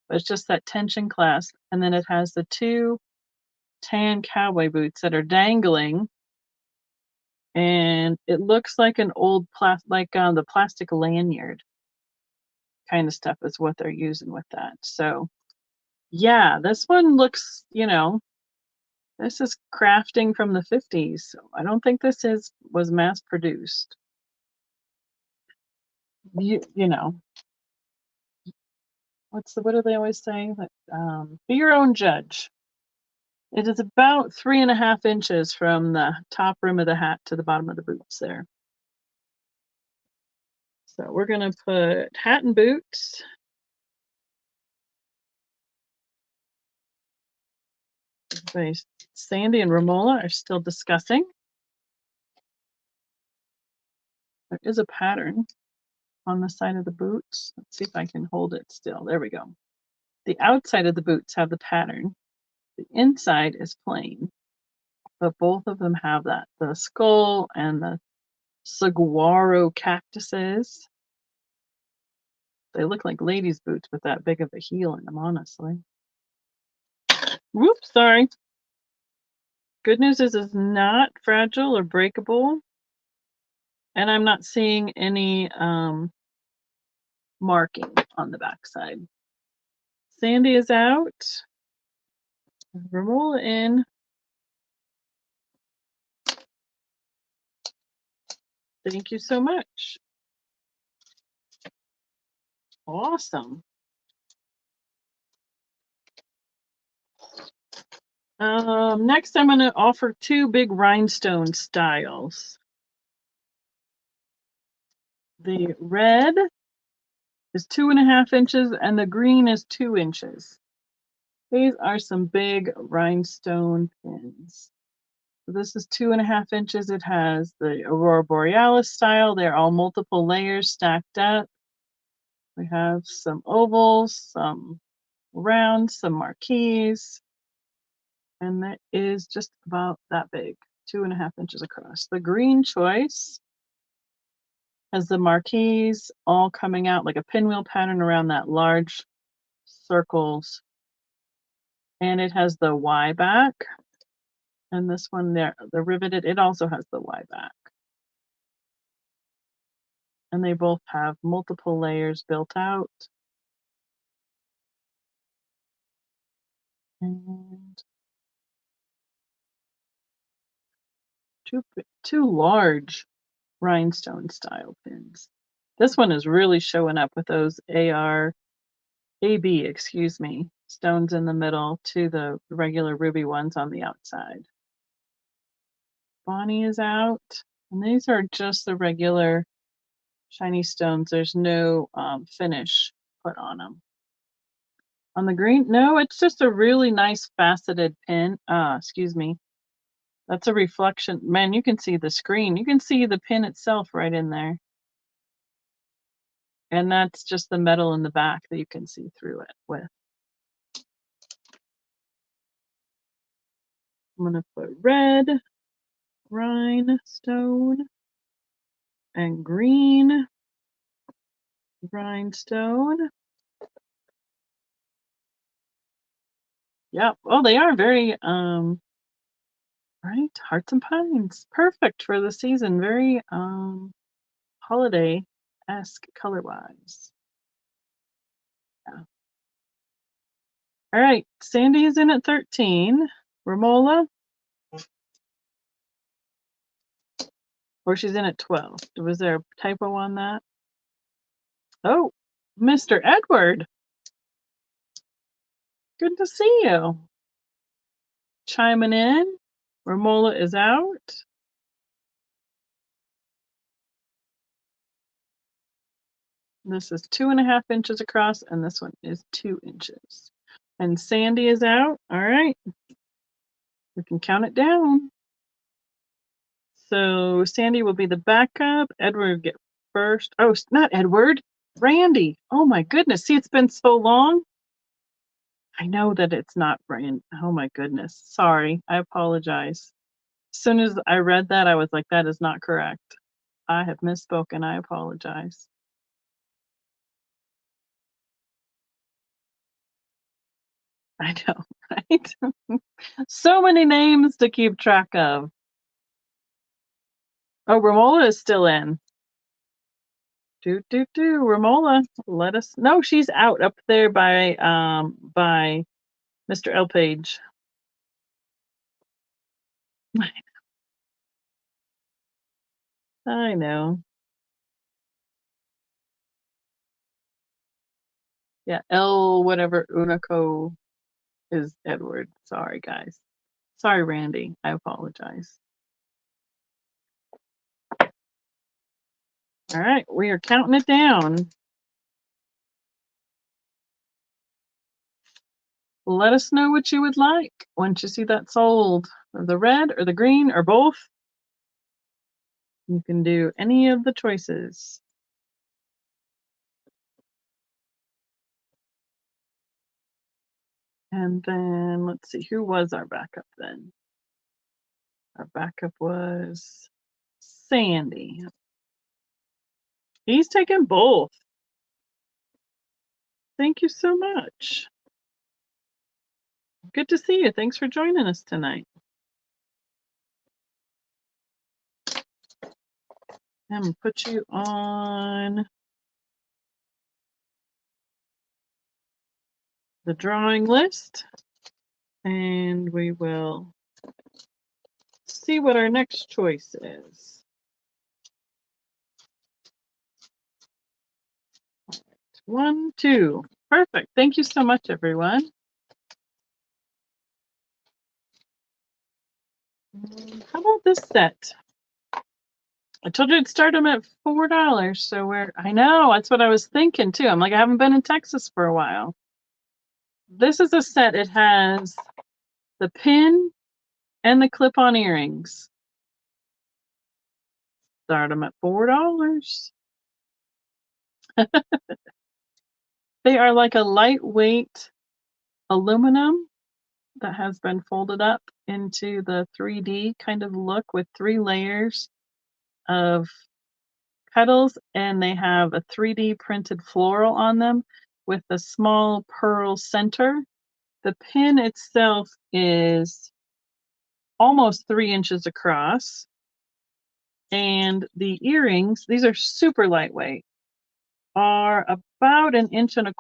but it's just that tension clasp. And then it has the two tan cowboy boots that are dangling. And it looks like an old the plastic lanyard kind of stuff is what they're using with that. So yeah, this one looks, this is crafting from the 50s. So I don't think this was mass produced. You know, what do they always say? Be your own judge. It is about 3.5 inches from the top rim of the hat to the bottom of the boots there. So we're going to put hat and boots. Sandy and Romola are still discussing. There is a pattern on the side of the boots. Let's see if I can hold it still. There we go. The outside of the boots have the pattern. The inside is plain, but both of them have that. The skull and the saguaro cactuses. They look like ladies' boots with that big of a heel in them, honestly. Whoops, sorry. Good news is it's not fragile or breakable. And I'm not seeing any marking on the backside. Sandy is out. Romola in. Thank you so much. Awesome. Next, I'm going to offer 2 big rhinestone styles. The red is 2.5 inches and the green is 2 inches. These are some big rhinestone pins. So this is 2.5 inches. It has the Aurora Borealis style. They're all multiple layers stacked up. We have some ovals, some rounds, some marquees, and that is just about that big, 2.5 inches across. The green choice has the marquees all coming out like a pinwheel pattern around that large circles, and it has the Y back. And this one there, the riveted, it also has the Y back. And they both have multiple layers built out. And two large rhinestone style pins. This one is really showing up with those AB, stones in the middle to the regular ruby ones on the outside. Bonnie is out, and these are just the regular shiny stones. There's no finish put on them. On the green, no, it's just a really nice faceted pin. That's a reflection. Man, you can see the screen. You can see the pin itself right in there. And that's just the metal in the back that you can see through it with. I'm going to put red rhinestone and green rhinestone. Yep. Oh, they are very, right? Hearts and pines. Perfect for the season. Very holiday-esque color-wise. Yeah. All right. Sandy is in at 13. Romola? Or she's in at 12. Was there a typo on that? Oh, Mr. Edward. Good to see you. Chiming in. Romola is out. This is 2.5 inches across, and this one is 2 inches. And Sandy is out. All right. We can count it down. So Sandy will be the backup. Edward will get first. Oh, not Edward. Randy. Oh my goodness. See, it's been so long. I know that it's not Randy. Oh my goodness. Sorry. I apologize. As soon as I read that, I was like, that is not correct. I have misspoken. I apologize. I know, right? So many names to keep track of. Oh, Romola is still in. Romola, let us know. She's out up there by Mr. L Page. I know. Yeah, L whatever Unico is Edward. Sorry, guys. Sorry, Randy. I apologize. All right, we are counting it down. Let us know what you would like once you see that sold. Or the red or the green or both. You can do any of the choices. And then let's see, who was our backup then? Our backup was Sandy. He's taken both. Thank you so much. Good to see you. Thanks for joining us tonight. I'm going to put you on the drawing list, and we will see what our next choice is. All right. 1, 2. Perfect. Thank you so much, everyone. How about this set? I told you I'd start them at $4. So I know, that's what I was thinking too. I'm like, I haven't been in Texas for a while. This is a set. It has the pin and the clip-on earrings. Start them at $4. They are like a lightweight aluminum that has been folded up into the 3D kind of look with 3 layers of petals, and they have a 3D printed floral on them with a small pearl center. The pin itself is almost 3 inches across. And the earrings, these are super lightweight, are about an inch and a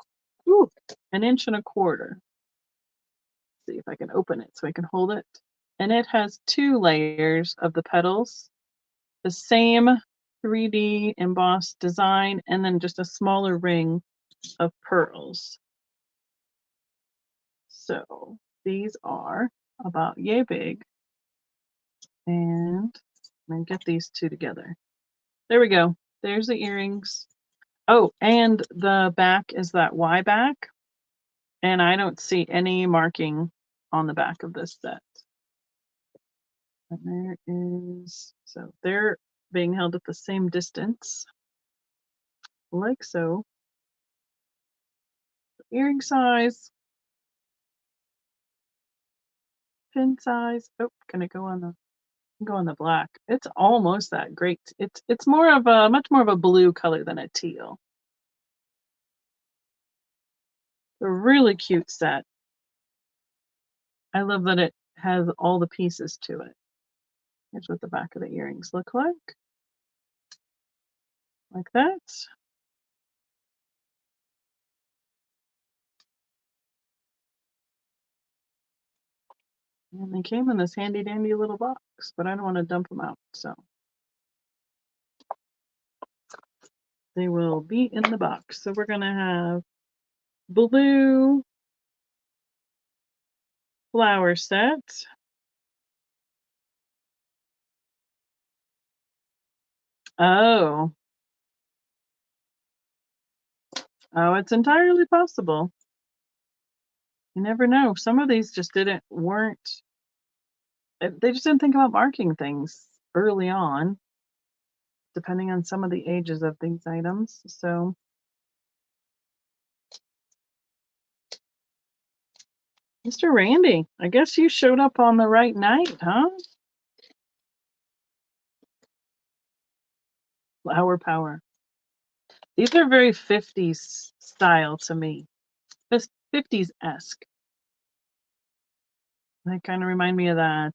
quarter. See if I can open it so I can hold it. And it has 2 layers of the petals, the same 3D embossed design, and then just a smaller ring of pearls. So these are about yay big. And I'm gonna get these 2 together. There we go. There's the earrings. Oh, and the back is that Y back. And I don't see any marking on the back of this set. And there is, so they're being held at the same distance, like so. Earring size, pin size. Oh, can I go on the black? It's almost that great. It's more of a much more of a blue color than a teal. A really cute set. I love that it has all the pieces to it. Here's what the back of the earrings look like that. And they came in this handy dandy little box, but I don't want to dump them out, so they will be in the box. So we're gonna have blue flower set. Oh, it's entirely possible. You never know. Some of these just weren't. They just didn't think about marking things early on, depending on some of the ages of these items. So, Mr. Randy, I guess you showed up on the right night, huh? Flower power. These are very 50s style to me. 50s-esque. They kind of remind me of that,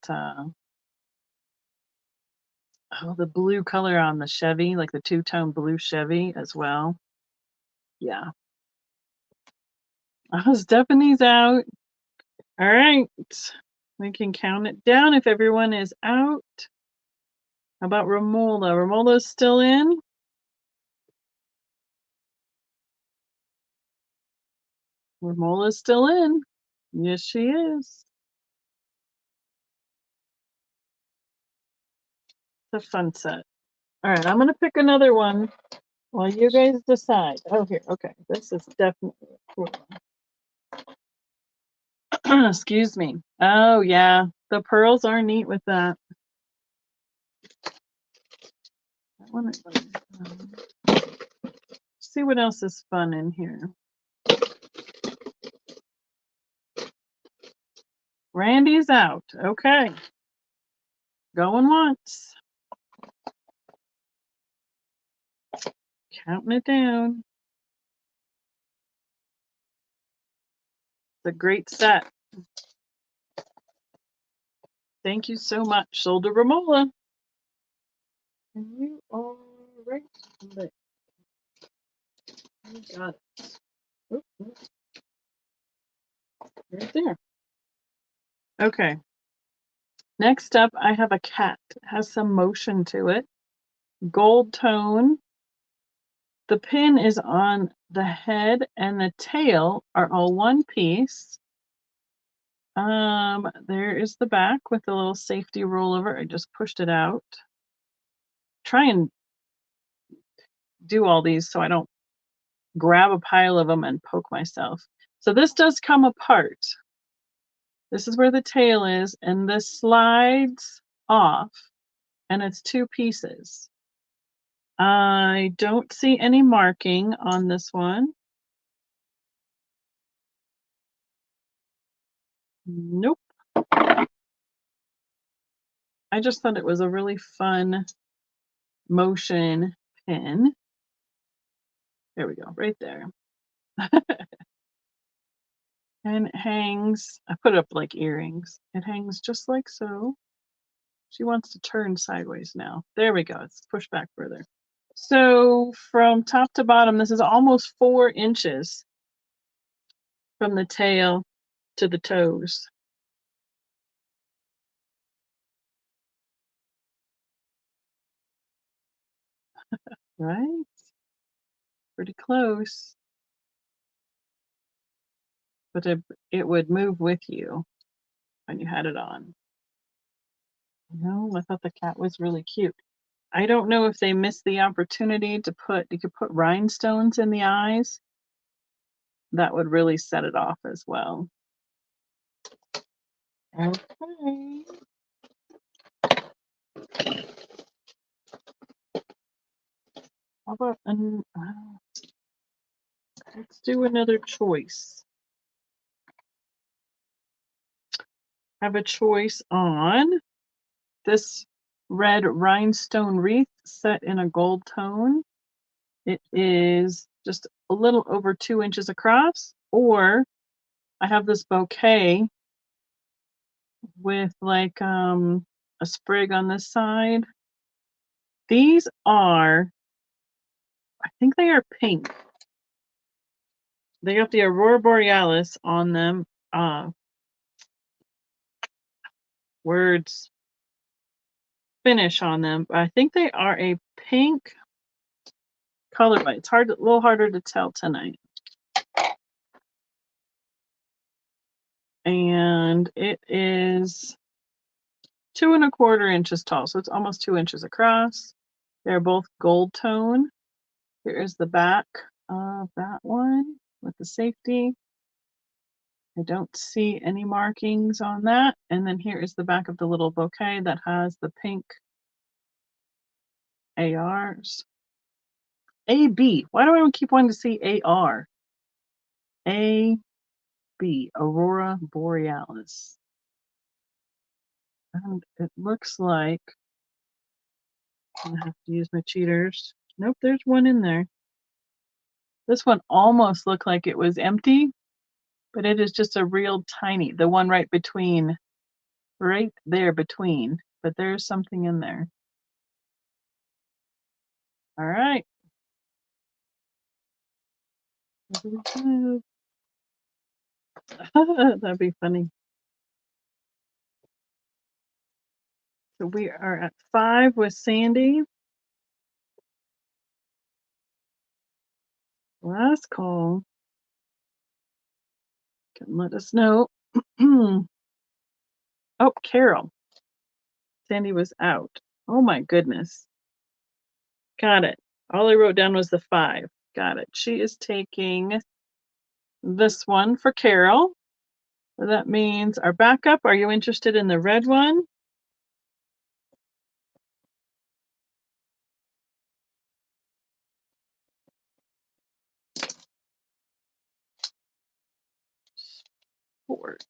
the blue color on the Chevy, like the two-tone blue Chevy as well. Yeah. Stephanie's out. All right. We can count it down if everyone is out. How about Romola? Romola's still in? Romola's still in. Yes, she is. It's a fun set. All right, I'm going to pick another one while you guys decide. Oh, here. Okay. This is definitely a cool one. Excuse me. Oh, yeah. The pearls are neat with that. See what else is fun in here. Randy's out. Okay. Going once. Counting it down. It's a great set. Thank you so much, Shoulder Ramola. And you are right there. You got it. Oops. Right there. Okay. Next up, I have a cat. It has some motion to it. Gold tone. The pin is on the head and the tail are all one piece. There is the back with a little safety rollover. I just pushed it out. Try and do all these so I don't grab a pile of them and poke myself. So this does come apart. This is where the tail is, and this slides off, and it's 2 pieces. I don't see any marking on this one. Nope. I just thought it was a really fun motion pin. There we go, right there. And it hangs, I put it up like earrings. It hangs just like so. She wants to turn sideways now. There we go. Let's push back further. So from top to bottom, this is almost 4 inches from the tail to the toes. Right? Pretty close. But it would move with you when you had it on. No, I thought the cat was really cute. I don't know if they missed the opportunity to you could put rhinestones in the eyes. That would really set it off as well. Okay. How about let's do another choice. I have a choice on this red rhinestone wreath set in a gold tone. It is just a little over 2 inches across, or I have this bouquet with like a sprig on this side. These are, I think they are pink. They got the Aurora Borealis on them. Words finish on them, but I think they are a pink color, but it's a little harder to tell tonight. And it is 2¼ inches tall, so it's almost 2 inches across. They're both gold tone. Here is the back of that one with the safety. I don't see any markings on that. And then here is the back of the little bouquet that has the pink ARs. AB. Why do I keep wanting to see AR? AB, Aurora Borealis. And it looks like I'm gonna have to use my cheaters. Nope, there's one in there. This one almost looked like it was empty, but it is just a real tiny, the one right there between, but there's something in there. All right. That'd be funny. So we are at 5 with Sandy. Last call. Can let us know. Oh, Carol. Sandy was out. Oh my goodness. Got it. All I wrote down was the 5. Got it. She is taking this one for Carol. So that means our backup. Are you interested in the red one? Sport.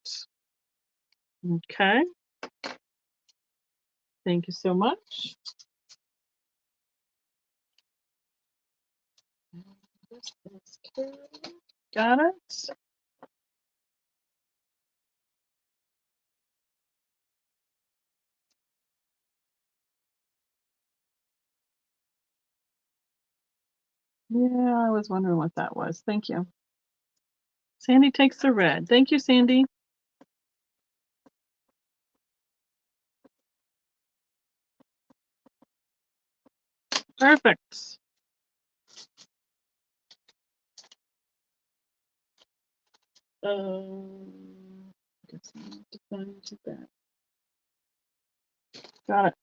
Okay. Thank you so much. Got it. Yeah, I was wondering what that was. Thank you. Sandy takes the red. Thank you, Sandy. Perfect. I guess I have to find that. Got it.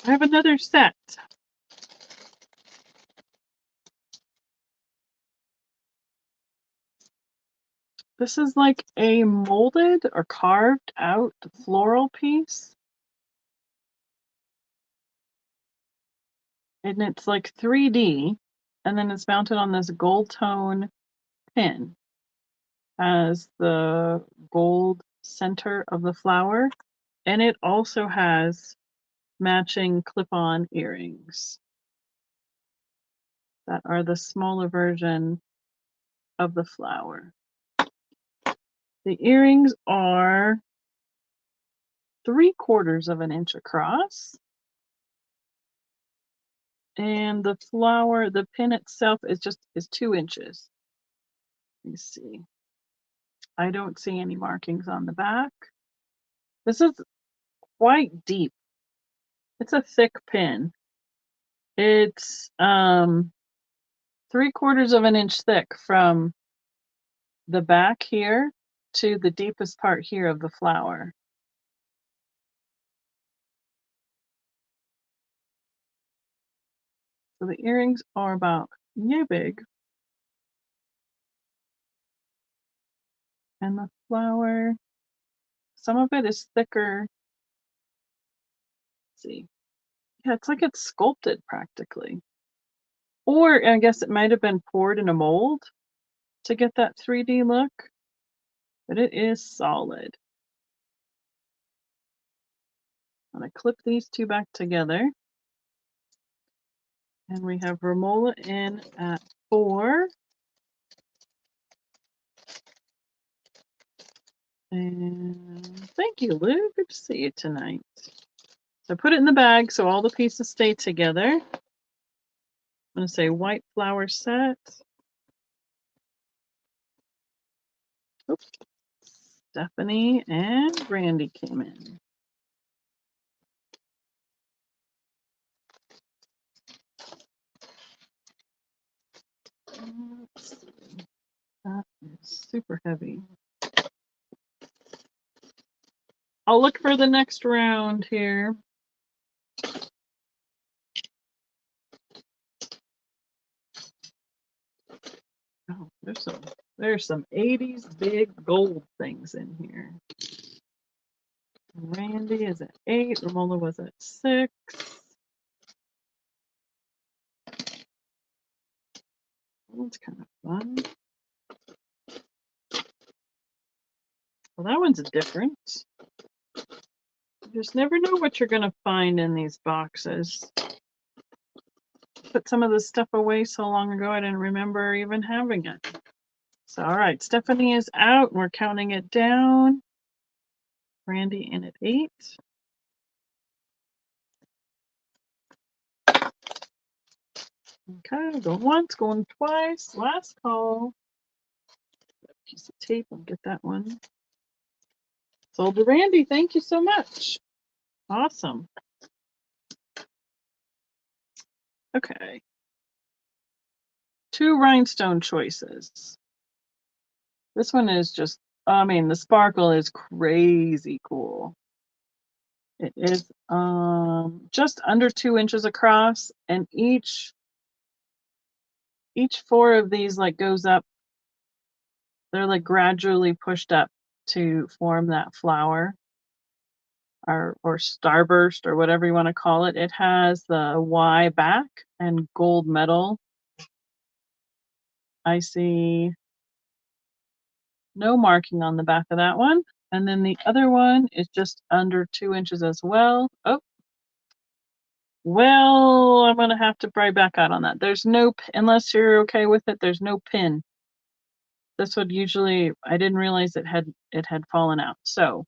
I have another set. This is like a molded or carved out floral piece. And it's like 3D. And then it's mounted on this gold tone pin. Has the gold center of the flower. And it also has matching clip-on earrings that are the smaller version of the flower. The earrings are 3/4 of an inch across. And the flower, the pin itself is 2 inches. Let me see. I don't see any markings on the back. This is quite deep. It's a thick pin. It's 3/4 of an inch thick from the back here to the deepest part here of the flower. So the earrings are about yay big. And the flower, some of it is thicker. Let's see. Yeah, it's like it's sculpted practically. Or I guess it might have been poured in a mold to get that 3D look, but it is solid. I'm gonna clip these two back together. And we have Romola in at 4. And thank you, Lou. Good to see you tonight. So put it in the bag so all the pieces stay together. I'm gonna say white flower set. Oops. Stephanie and Randy came in. Oops. That is super heavy. I'll look for the next round here. Oh, there's some 80s big gold things in here. Randy is at 8. Romola was at 6. That's kind of fun. Well, that one's different. You just never know what you're going to find in these boxes. Put some of this stuff away so long ago I didn't remember even having it. So, all right, Stephanie is out. We're counting it down. Randy in at 8. Okay, going once, going twice. Last call. Piece of tape. I'll get that one. Sold to Randy. Thank you so much. Awesome. Okay. 2 rhinestone choices. This one is just, I mean, the sparkle is crazy cool. It is just under 2 inches across, and each 4 of these like goes up. They're like gradually pushed up to form that flower or starburst or whatever you want to call it. It has the Y back and gold metal. I see no marking on the back of that one. And then the other one is just under 2 inches as well. Oh, well, I'm going to have to pry back out on that. There's no, unless you're okay with it, there's no pin. This would usually, I didn't realize it had fallen out. So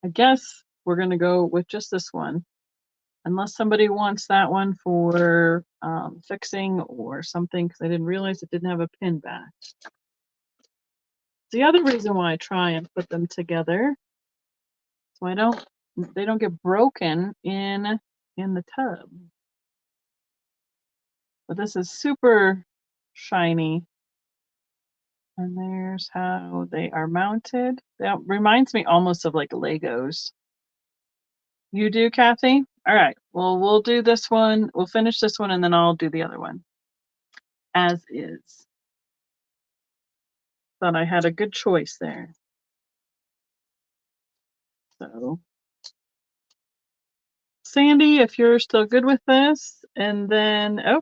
I guess we're going to go with just this one. Unless somebody wants that one for fixing or something, because I didn't realize it didn't have a pin back. The other reason why I try and put them together, so they don't get broken in the tub. But this is super shiny. And there's how they are mounted. That reminds me almost of like Legos. You do, Kathy? All right. Well, we'll do this one. We'll finish this one and then I'll do the other one. As is. Thought I had a good choice there. So, Sandy, if you're still good with this, and then, oh,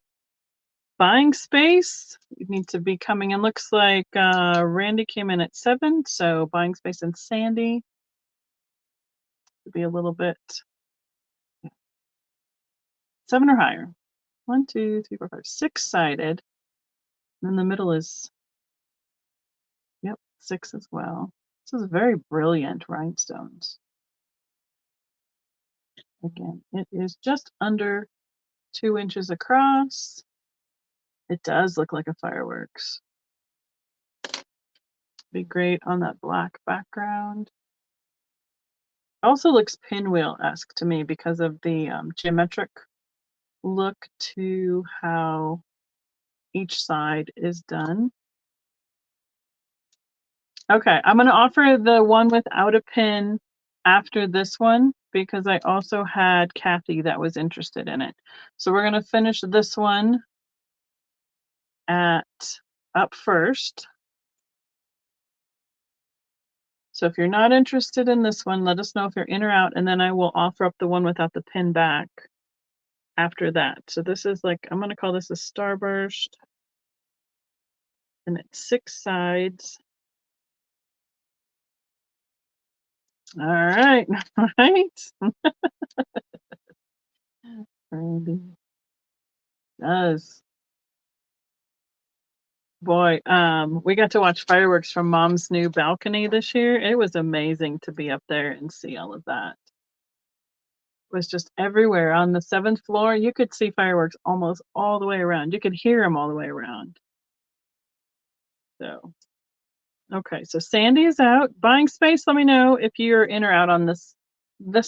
buying space, you need to be coming in. Looks like Randy came in at 7, so buying space and Sandy would be a little bit 7 or higher. 1, 2, 3, 4, 5, 6 sided. And then the middle is, yep, 6 as well. This is very brilliant rhinestones. Again, it is just under 2 inches across. It does look like a fireworks. Be great on that black background. Also looks pinwheel-esque to me because of the geometric look to how each side is done. Okay, I'm going to offer the one without a pin after this one because I also had Kathy that was interested in it. So we're going to finish this one up first. So if you're not interested in this one, let us know if you're in or out, and then I will offer up the one without the pin back after that. So this is like, I'm going to call this a starburst, and it's 6 sides. All right, right. Randy does. Boy, we got to watch fireworks from Mom's new balcony this year. It was amazing to be up there and see all of that. It was just everywhere. On the 7th floor, you could see fireworks almost all the way around. You could hear them all the way around. So, okay, so Sandy is out. Buying space, let me know if you're in or out on this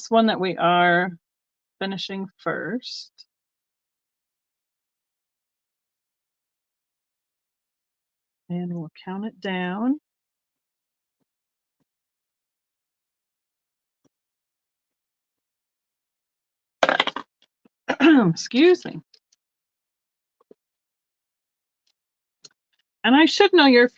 one that we are finishing first. And we'll count it down. Excuse me. And I should know your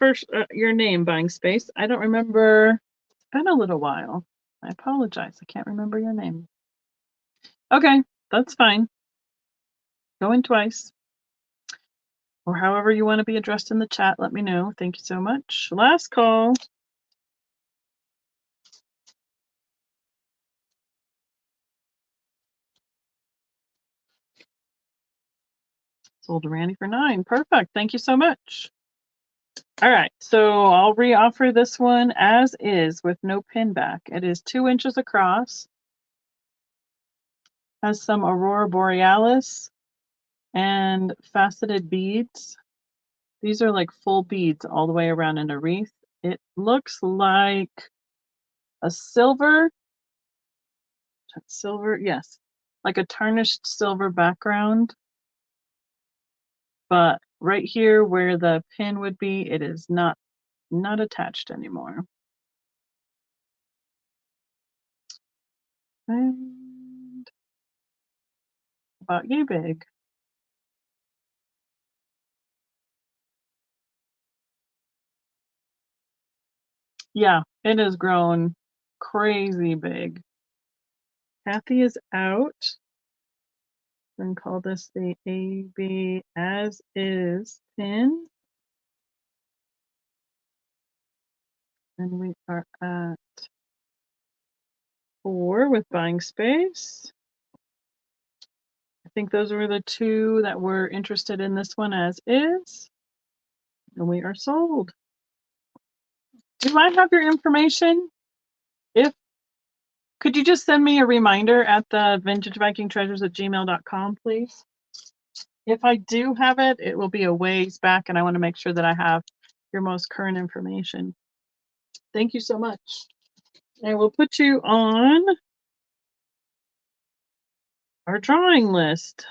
your name, Buying Space. I don't remember. It's been a little while. I apologize. I can't remember your name. Okay, that's fine. Go in twice. Or however you want to be addressed in the chat, let me know. Thank you so much. Last call. Sold to Randy for 9. Perfect. Thank you so much. All right, so I'll re-offer this one as is with no pin back. It is 2 inches across. Has some Aurora Borealis and faceted beads. These are like full beads all the way around in a wreath. It looks like a silver, yes, like a tarnished silver background. But right here where the pin would be, it is not attached anymore. And about yay big. Yeah, it has grown crazy big. Kathy is out. Then call this the AB as is pin. And we are at 4 with Buying Space. I think those were the 2 that were interested in this one as is. And we are sold. Do I have your information? Could you just send me a reminder at the vintagevikingtreasures@gmail.com, please? If I do have it, it will be a ways back, and I want to make sure that I have your most current information. Thank you so much. I will put you on our drawing list.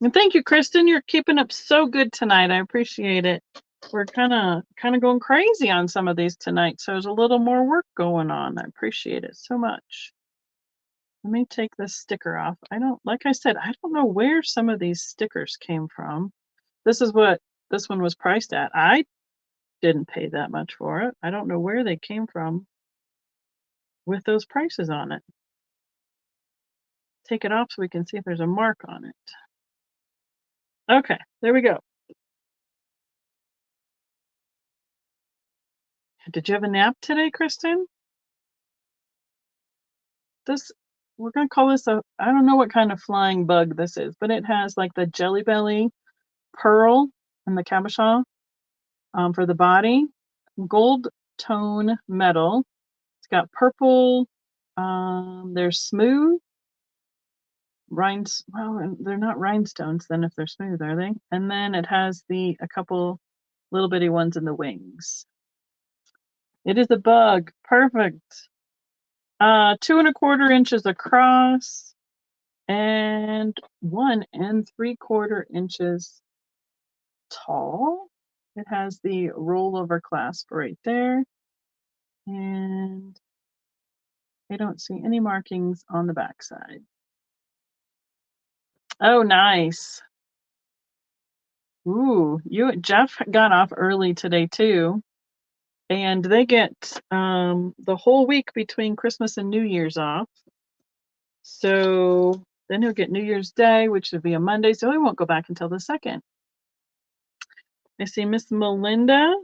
And thank you, Kristen. You're keeping up so good tonight. I appreciate it. We're kind of going crazy on some of these tonight, so there's a little more work going on. I appreciate it so much. Let me take this sticker off. Like I said, I don't know where some of these stickers came from. This is what this one was priced at. I didn't pay that much for it. I don't know where they came from with those prices on it. Take it off so we can see if there's a mark on it. Okay, there we go. Did you have a nap today, Kristen? We're going to call this I don't know what kind of flying bug this is, but it has like the jelly belly pearl and the cabochon for the body. gold tone metal. It's got purple. They're smooth. Well, they're not rhinestones then if they're smooth, are they? And then it has a couple little bitty ones in the wings. It is a bug. Perfect. 2¼ inches across and 1¾ inches tall. It has the rollover clasp right there. And I don't see any markings on the backside. Oh, nice. Ooh, Jeff got off early today too. And they get the whole week between Christmas and New Year's off. So then he'll get New Year's Day, which would be a Monday, so he won't go back until the 2nd. I see Miss Melinda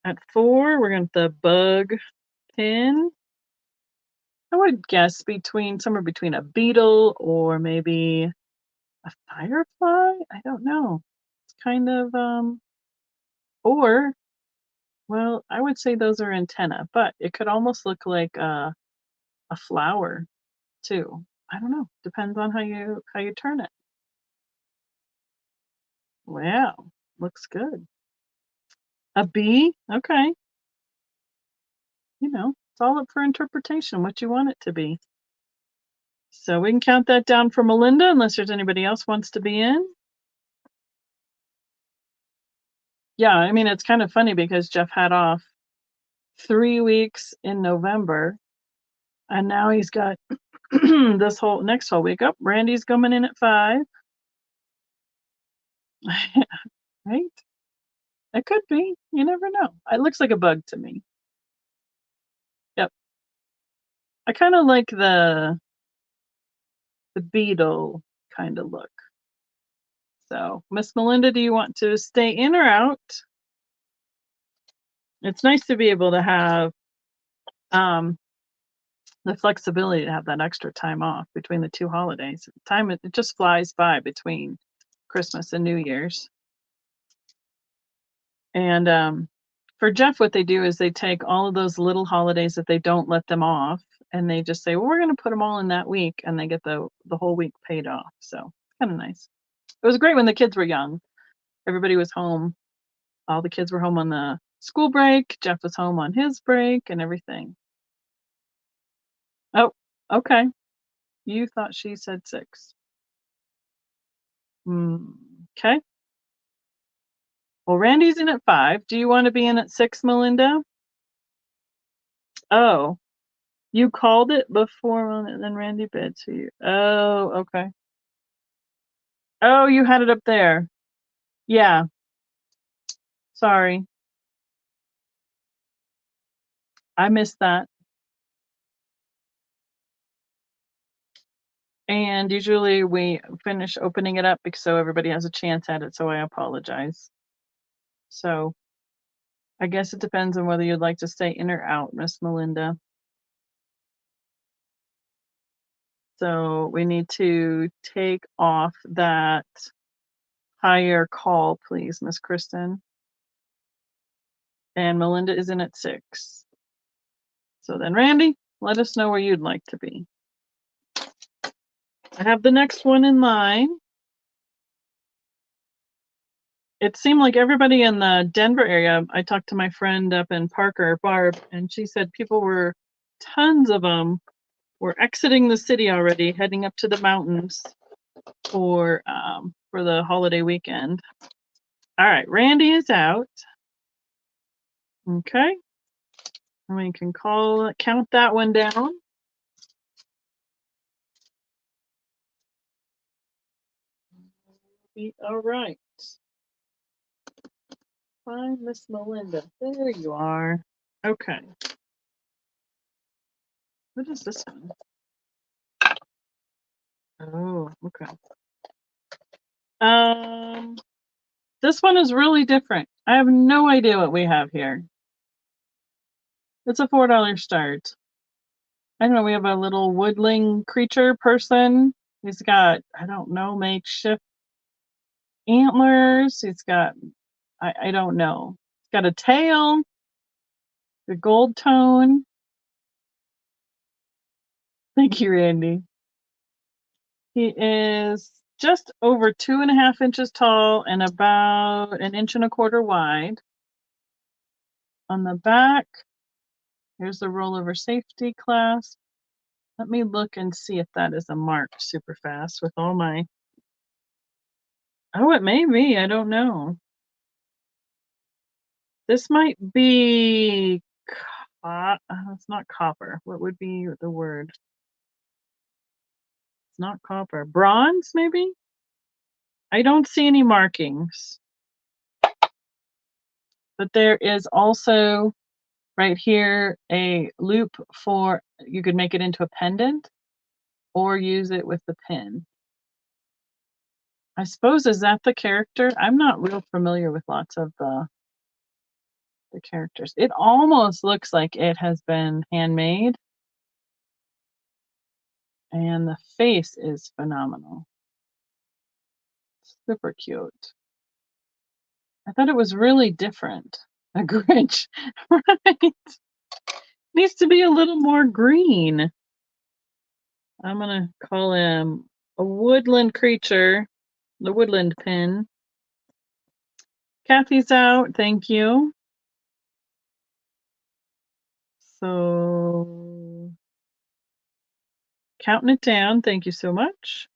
at 4. We're going to the bug pin. I would guess somewhere between a beetle or maybe a firefly. I don't know. It's kind of well, I would say those are antennae, but it could almost look like a flower too. I don't know. Depends on how you turn it. Wow, looks good. A bee? Okay. It's all up for interpretation, what you want it to be. So we can count that down for Melinda, unless there's anybody else wants to be in. Yeah, I mean, it's kind of funny because Jeff had off 3 weeks in November, and now he's got this next whole week up. Randy's coming in at 5. Right? It could be. You never know. It looks like a bug to me. Yep. I kind of like the beetle kind of look. So, Miss Melinda, do you want to stay in or out? It's nice to be able to have the flexibility to have that extra time off between the 2 holidays. It just flies by between Christmas and New Year's. And for Jeff, what they do is they take all of those little holidays that they don't let them off, and they just say, well, we're going to put them all in that week, and they get the whole week paid off. So it's kind of nice. It was great when the kids were young. Everybody was home. All the kids were home on the school break. Jeff was home on his break and everything. Oh, okay. You thought she said 6. Okay. Well, Randy's in at 5. Do you want to be in at 6, Melinda? Oh, you called it before, and then Randy bid to you. Oh, okay. Oh, you had it up there. Yeah. Sorry. I missed that. And usually we finish opening it up so everybody has a chance at it, so I apologize. So I guess it depends on whether you'd like to stay in or out, Miss Melinda. So we need to take off that higher call, please, Miss Kristen. And Melinda is in at 6. So then, Randy, let us know where you'd like to be. I have the next one in line. It seemed like everybody in the Denver area, I talked to my friend up in Parker, Barb, and she said tons of them were exiting the city already, heading up to the mountains for the holiday weekend. All right, Randy is out. Okay. And we can count that one down. All right. Find Miss Melinda. There you are. Okay. What is this one? Oh, okay. This one is really different. I have no idea what we have here. It's a $4 start. I don't know, we have a little woodling creature person. He's got, I don't know, makeshift antlers. He's got, I don't know. got a tail, the gold tone. Thank you, Randy. He is just over 2.5 inches tall and about 1.25 inches wide. On the back, here's the rollover safety clasp. Let me look and see if that is a mark super fast with all my... Oh, it may be. I don't know. This might be... it's not copper. What would be the word? It's not copper. Bronze, maybe? I don't see any markings. But there is also right here a loop for... You could make it into a pendant or use it with the pin. I suppose, is that the character? I'm not real familiar with lots of the characters. It almost looks like it has been handmade. And the face is phenomenal. Super cute. I thought it was really different. A Grinch, right? Needs to be a little more green. I'm gonna call him a woodland creature, the woodland pin. Kathy's out, thank you. So, counting it down, thank you so much.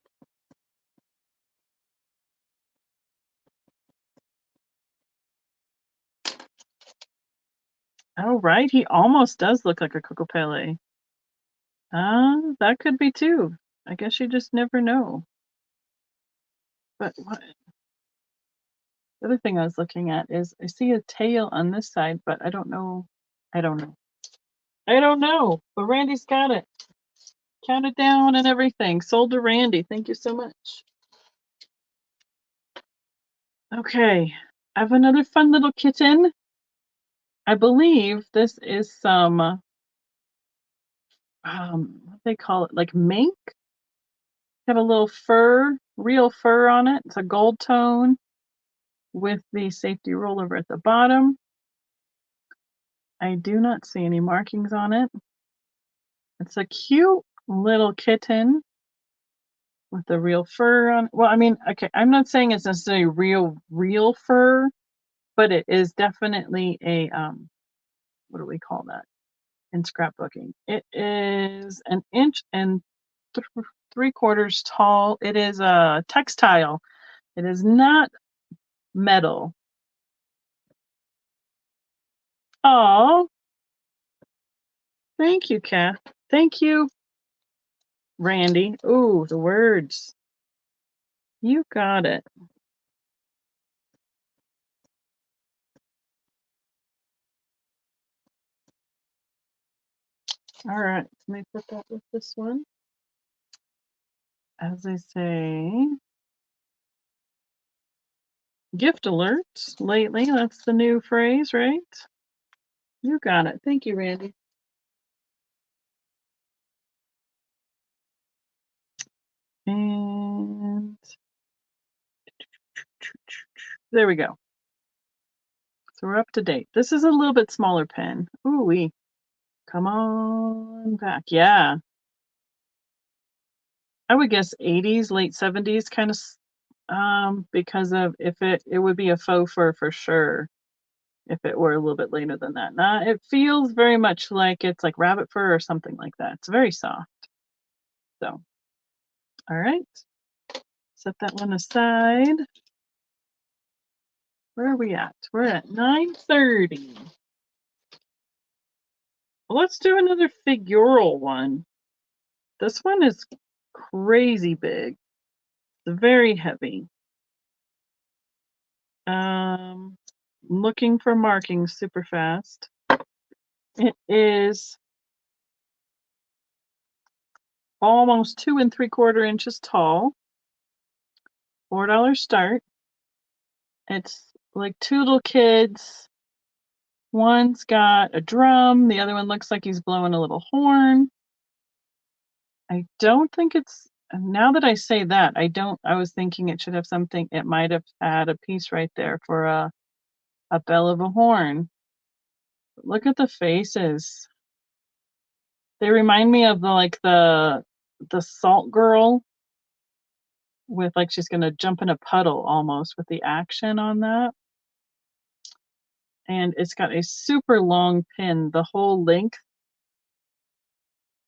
Oh, right, he almost does look like a Cocopele. That could be too. I guess you just never know. But what? The other thing I was looking at is I see a tail on this side, but I don't know. I don't know. But Randy's got it. Count it down and everything. Sold to Randy. Thank you so much. Okay. I have another fun little kitten. I believe this is some, what they call it, like mink. Have a little fur, real fur on it. It's a gold tone with the safety rollover at the bottom. I do not see any markings on it. It's a cute little kitten with the real fur on. Well, I mean, okay, I'm not saying it's necessarily real fur, but it is definitely a, what do we call that in scrapbooking? It is 1.75 inches tall. It is a textile. It is not metal. Oh, thank you, Kath. Thank you, Randy. Ooh, the words. You got it. All right, let me put that with this one. As I say, gift alerts lately. That's the new phrase, right? You got it. Thank you, Randy. And there we go. So we're up to date. This is a little bit smaller pen. Ooh wee. Come on back. Yeah. I would guess 80s, late 70s kind of, because of if it would be a faux fur for sure if it were a little bit later than that. Now it feels very much like it's like rabbit fur or something like that. It's very soft. So, all right. Set that one aside. Where are we at? We're at 9:30. Well, let's do another figural one. This one is crazy big. It's very heavy. Looking for markings super fast. It is almost 2.75 inches tall. $4 start. It's like two little kids. One's got a drum. The other one looks like he's blowing a little horn. I don't think it's, now that I say that, I was thinking it should have something, it might have had a piece right there for a a bell of a horn. Look at the faces. They remind me of the salt girl with like she's gonna jump in a puddle almost with the action on that. And it's got a super long pin. The whole length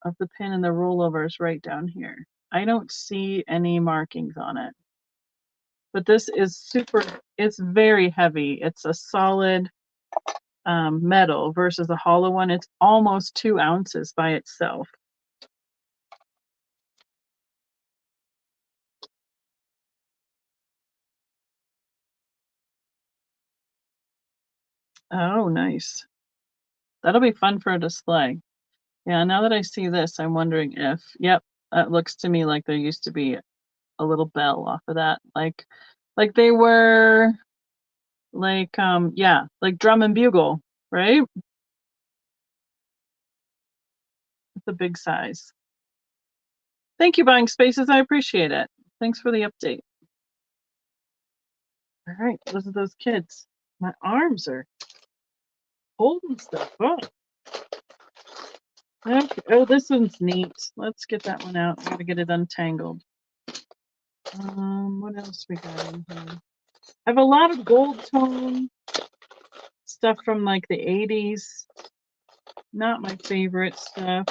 of the pin and the rollover is right down here. I don't see any markings on it. But this is it's very heavy. It's a solid metal versus a hollow one. It's almost 2 ounces by itself. Oh, nice. That'll be fun for a display. Yeah, now that I see this, I'm wondering if, yep, that looks to me like there used to be a little bell off of that. Like they were yeah, like drum and bugle, right? It's a big size. Thank you, Buying Spaces. I appreciate it. Thanks for the update. All right, those are those kids. My arms are holding stuff up. Okay. Oh, this one's neat. Let's get that one out. I gotta get it untangled. What else we got in here? I have a lot of gold tone stuff from like the 80s. Not my favorite stuff.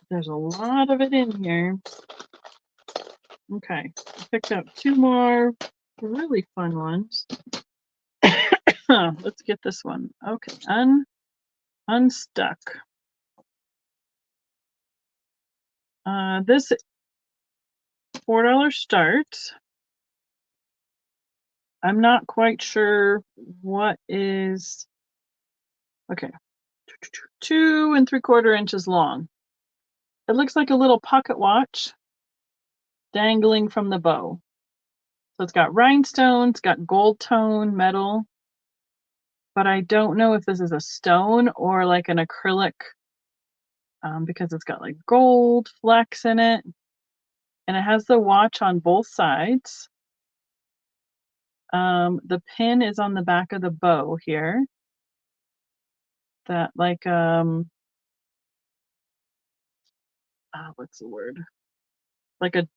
There's a lot of it in here. Okay, I picked up 2 more really fun ones. Let's get this one. Okay, unstuck. This $4 start. I'm not quite sure what is. Okay, 2 3/4 inches long. It looks like a little pocket watch dangling from the bow. So it's got rhinestones, it's got gold tone metal, but I don't know if this is a stone or like an acrylic because it's got like gold flecks in it. And it has the watch on both sides. The pin is on the back of the bow here. That like what's the word? Like it's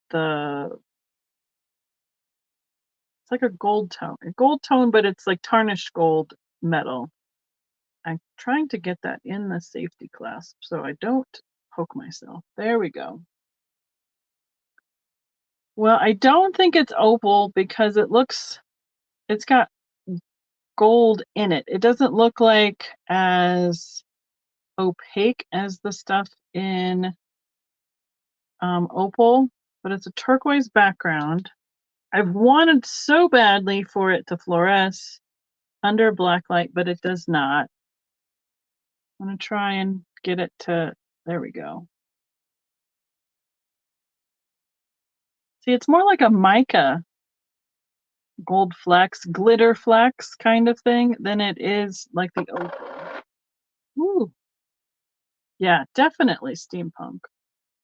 like a gold tone, but it's like tarnished gold metal. I'm trying to get that in the safety clasp so I don't poke myself. There we go. Well, I don't think it's opal because it's got gold in it. It doesn't look like as opaque as the stuff in opal, but it's a turquoise background. I've wanted so badly for it to fluoresce under black light, but it does not. I'm going to try and get it to, there we go. See, it's more like a mica gold flecks, glitter flecks kind of thing than it is like the opal. Ooh. Yeah, definitely steampunk.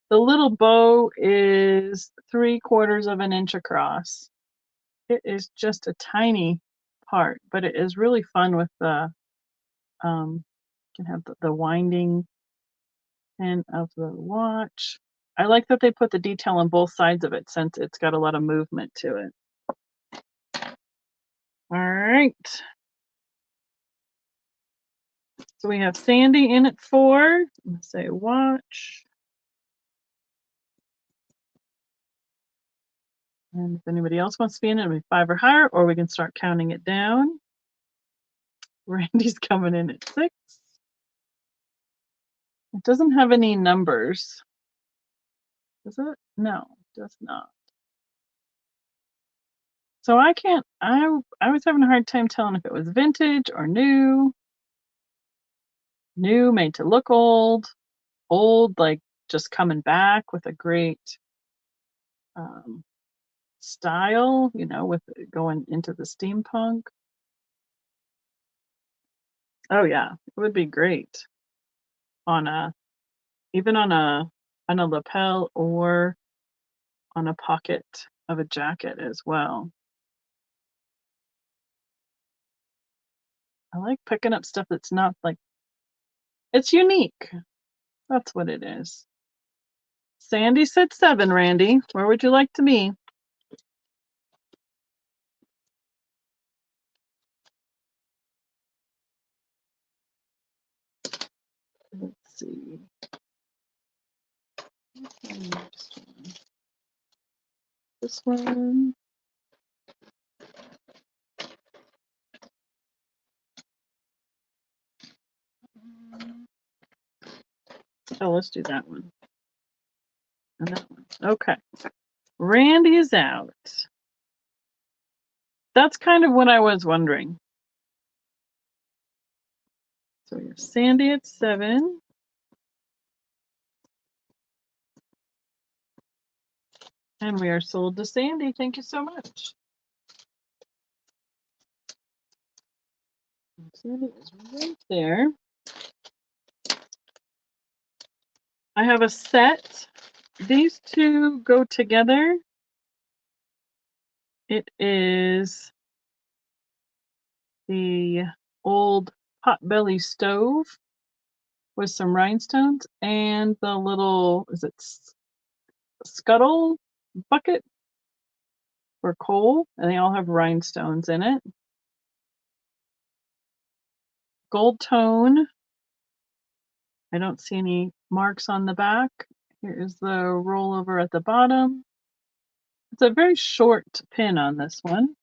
The little bow is 3/4 of an inch across. It is just a tiny part, but it is really fun with the, you can have the winding pin of the watch. I like that they put the detail on both sides of it since it's got a lot of movement to it. All right. So we have Sandy in at 4. I'm gonna say watch. And if anybody else wants to be in it, it'll be 5 or higher, or we can start counting it down. Randy's coming in at 6. It doesn't have any numbers. Does it? No, it does not. So I was having a hard time telling if it was vintage or new. New, made to look old. Old, like just coming back with a great style, with going into the steampunk. Oh yeah, it would be great on even on a lapel or on a pocket of a jacket as well. I like picking up stuff that's not like, it's unique. That's what it is. Sandy said 7, Randy. Where would you like to be? Let's see. This one. Oh, let's do that one. And that one. Okay. Randy is out. That's kind of what I was wondering. So we have Sandy at 7. And we are sold to Sandy. Thank you so much. Sandy is right there. I have a set. These two go together. It is the old potbelly stove with some rhinestones and the little, is it scuttle bucket for coal? And they all have rhinestones in it. Gold tone. I don't see any marks on the back. Here is the rollover at the bottom. It's a very short pin on this one.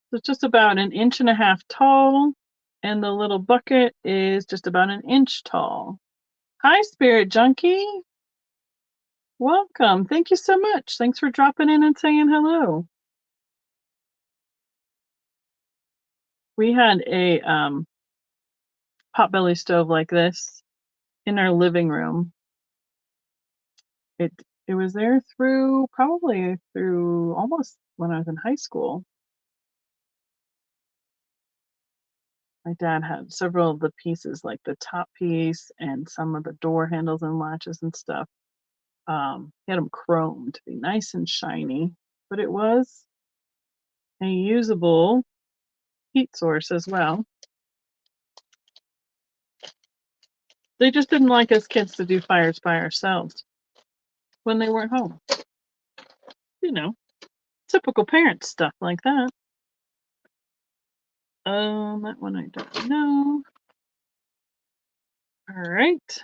So it's just about 1.5 inches tall, and the little bucket is just about 1 inch tall. Hi, Spirit Junkie. Welcome. Thank you so much. Thanks for dropping in and saying hello. We had a potbelly stove like this in our living room. It was there probably through almost when I was in high school. My dad had several of the pieces, like the top piece and some of the door handles and latches and stuff. He had them chromed to be nice and shiny, but it was a usable heat source as well. They just didn't like us kids to do fires by ourselves when they weren't home. You know, typical parent stuff like that. That one I don't know. All right.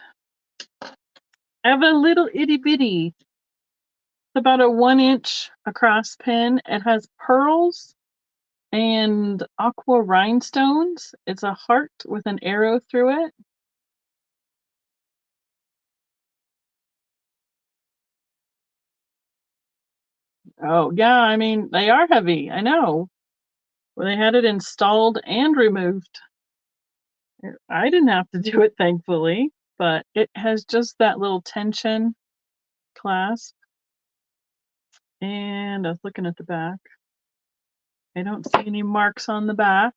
I have a little itty bitty. It's about a 1 inch across pin. It has pearls and aqua rhinestones. It's a heart with an arrow through it. Oh, yeah, I mean, they are heavy. I know. Well, they had it installed and removed. I didn't have to do it, thankfully, but it has just that little tension clasp. And I was looking at the back. I don't see any marks on the back,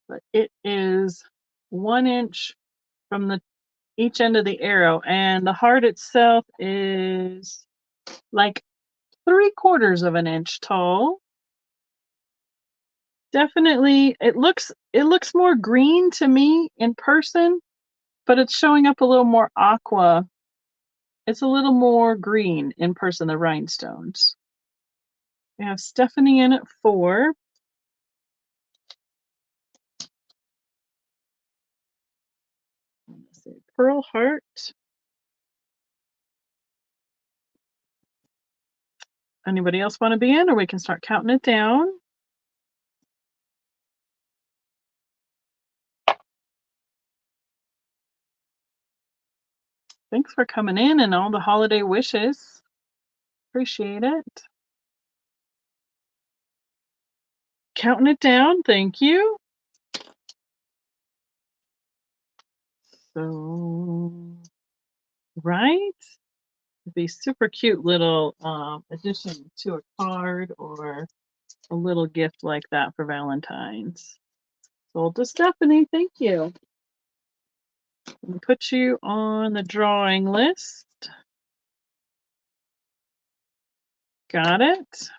but it is 1 inch from each end of the arrow, and the heart itself is like 3/4 of an inch tall. Definitely, it looks more green to me in person, but it's showing up a little more aqua. It's a little more green in person, the rhinestones. We have Stephanie in at 4. Let's see, Pearl Heart. Anybody else want to be in, or we can start counting it down? Thanks for coming in and all the holiday wishes. Appreciate it. Counting it down, thank you. So, right? It'd be super cute little addition to a card or a little gift like that for Valentine's. Sold to Stephanie, thank you. I'll put you on the drawing list. Got it.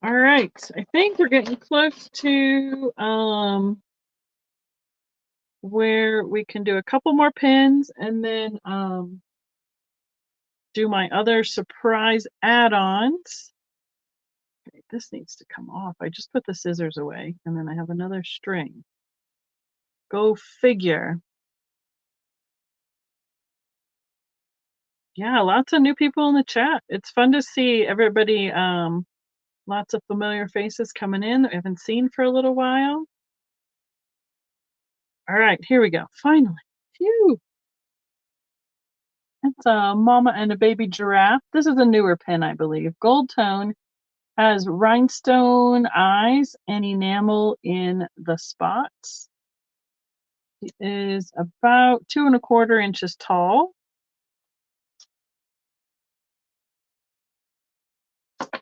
All right, I think we're getting close to where we can do a couple more pins and then do my other surprise add-ons. Okay, this needs to come off. I just put the scissors away and then I have another string. Go figure. Yeah, lots of new people in the chat. It's fun to see everybody, lots of familiar faces coming in that we haven't seen for a little while. All right, here we go. Finally. Phew. It's a mama and a baby giraffe. This is a newer pin, I believe. Gold tone, has rhinestone eyes and enamel in the spots. It is about 2¼ inches tall.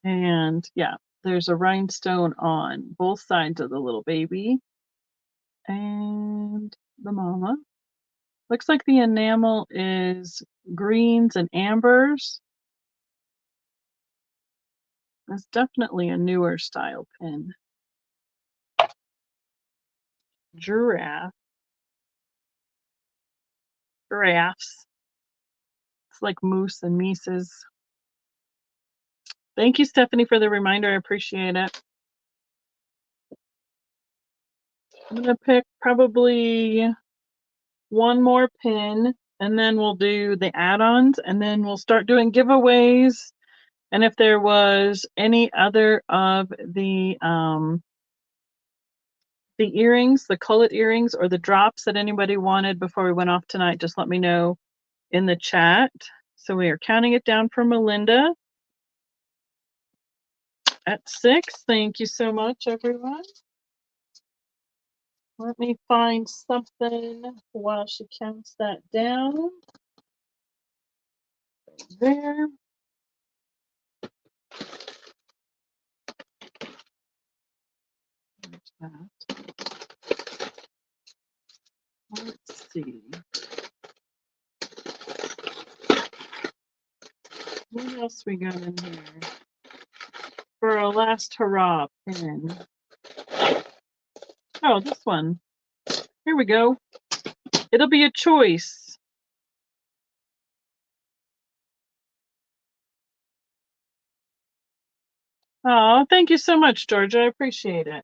And yeah, there's a rhinestone on both sides of the little baby and the mama. Looks like the enamel is greens and ambers. It's definitely a newer style pin. Giraffe. Giraffes. It's like moose and Mises. Thank you, Stephanie, for the reminder. I appreciate it. I'm gonna pick probably one more pin and then we'll do the add-ons and then we'll start doing giveaways. And if there was any other of the earrings, the cullet earrings or the drops that anybody wanted before we went off tonight, just let me know in the chat. So we are counting it down for Melinda at 6. Thank you so much, everyone. Let me find something while she counts that down. There. That. Let's see. What else we got in here? For our last hurrah pin. Oh, this one. Here we go. It'll be a choice. Oh, thank you so much, Georgia. I appreciate it.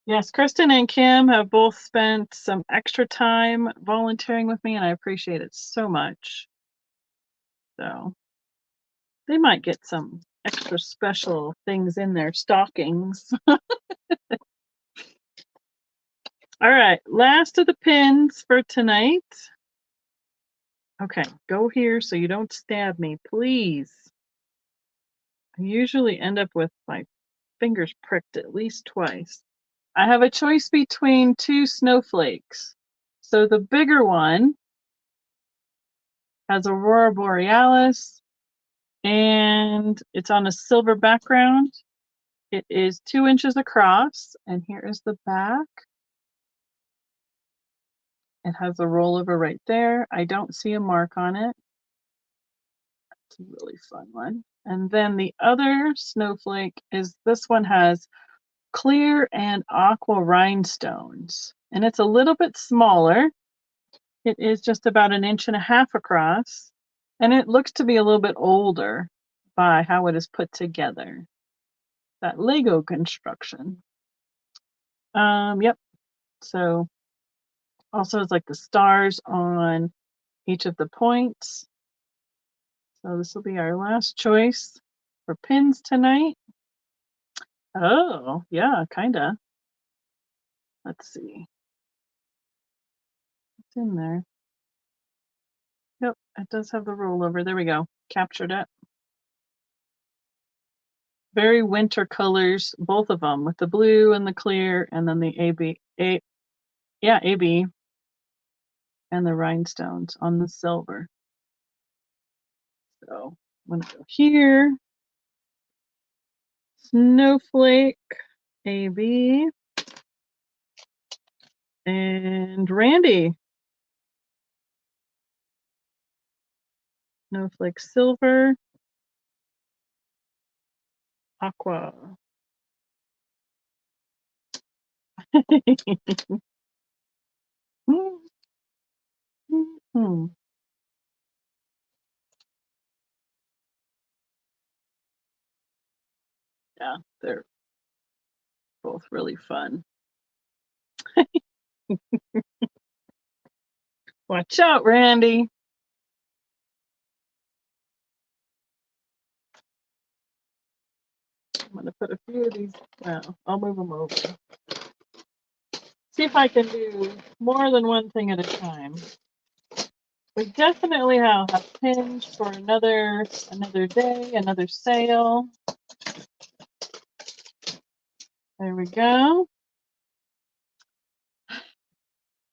Yes, Kristen and Kim have both spent some extra time volunteering with me, and I appreciate it so much. So they might get some extra special things in their stockings. All right, last of the pins for tonight. Okay, go here so you don't stab me, please. I usually end up with my fingers pricked at least twice. I have a choice between two snowflakes. So the bigger one has Aurora Borealis and it's on a silver background. It is 2 inches across, and here is the back. It has a rollover right there. I don't see a mark on it. It's a really fun one. And then the other snowflake is this one has clear and aqua rhinestones, and it's a little bit smaller. It is just about 1.5 inches across, and it looks to be a little bit older by how it is put together. That Lego construction. Yep. So also it's like the stars on each of the points. So this will be our last choice for pins tonight. Oh, yeah, kinda. Let's see. What's in there? Yep, it does have the rollover. There we go. Captured it. Very winter colors, both of them, with the blue and the clear, and then the AB, and the rhinestones on the silver. So I'm gonna go here. Snowflake, AB, and Randy. Snowflake silver, aqua. Hmm. Yeah, they're both really fun. Watch out, Randy. I'm gonna put a few of these. Well, I'll move them over. See if I can do more than one thing at a time. We definitely have pins for another day, another sale. There we go.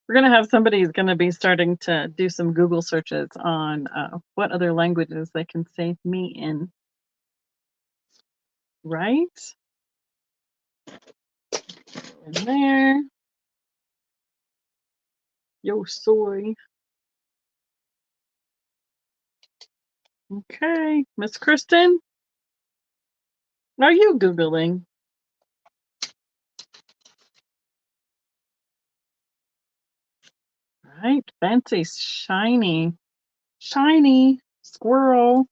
We're gonna have somebody who's gonna be starting to do some Google searches on what other languages they can save me in. Right? In there. Yo soy. Okay, Miss Kristen, are you Googling? Right, fancy, shiny squirrel.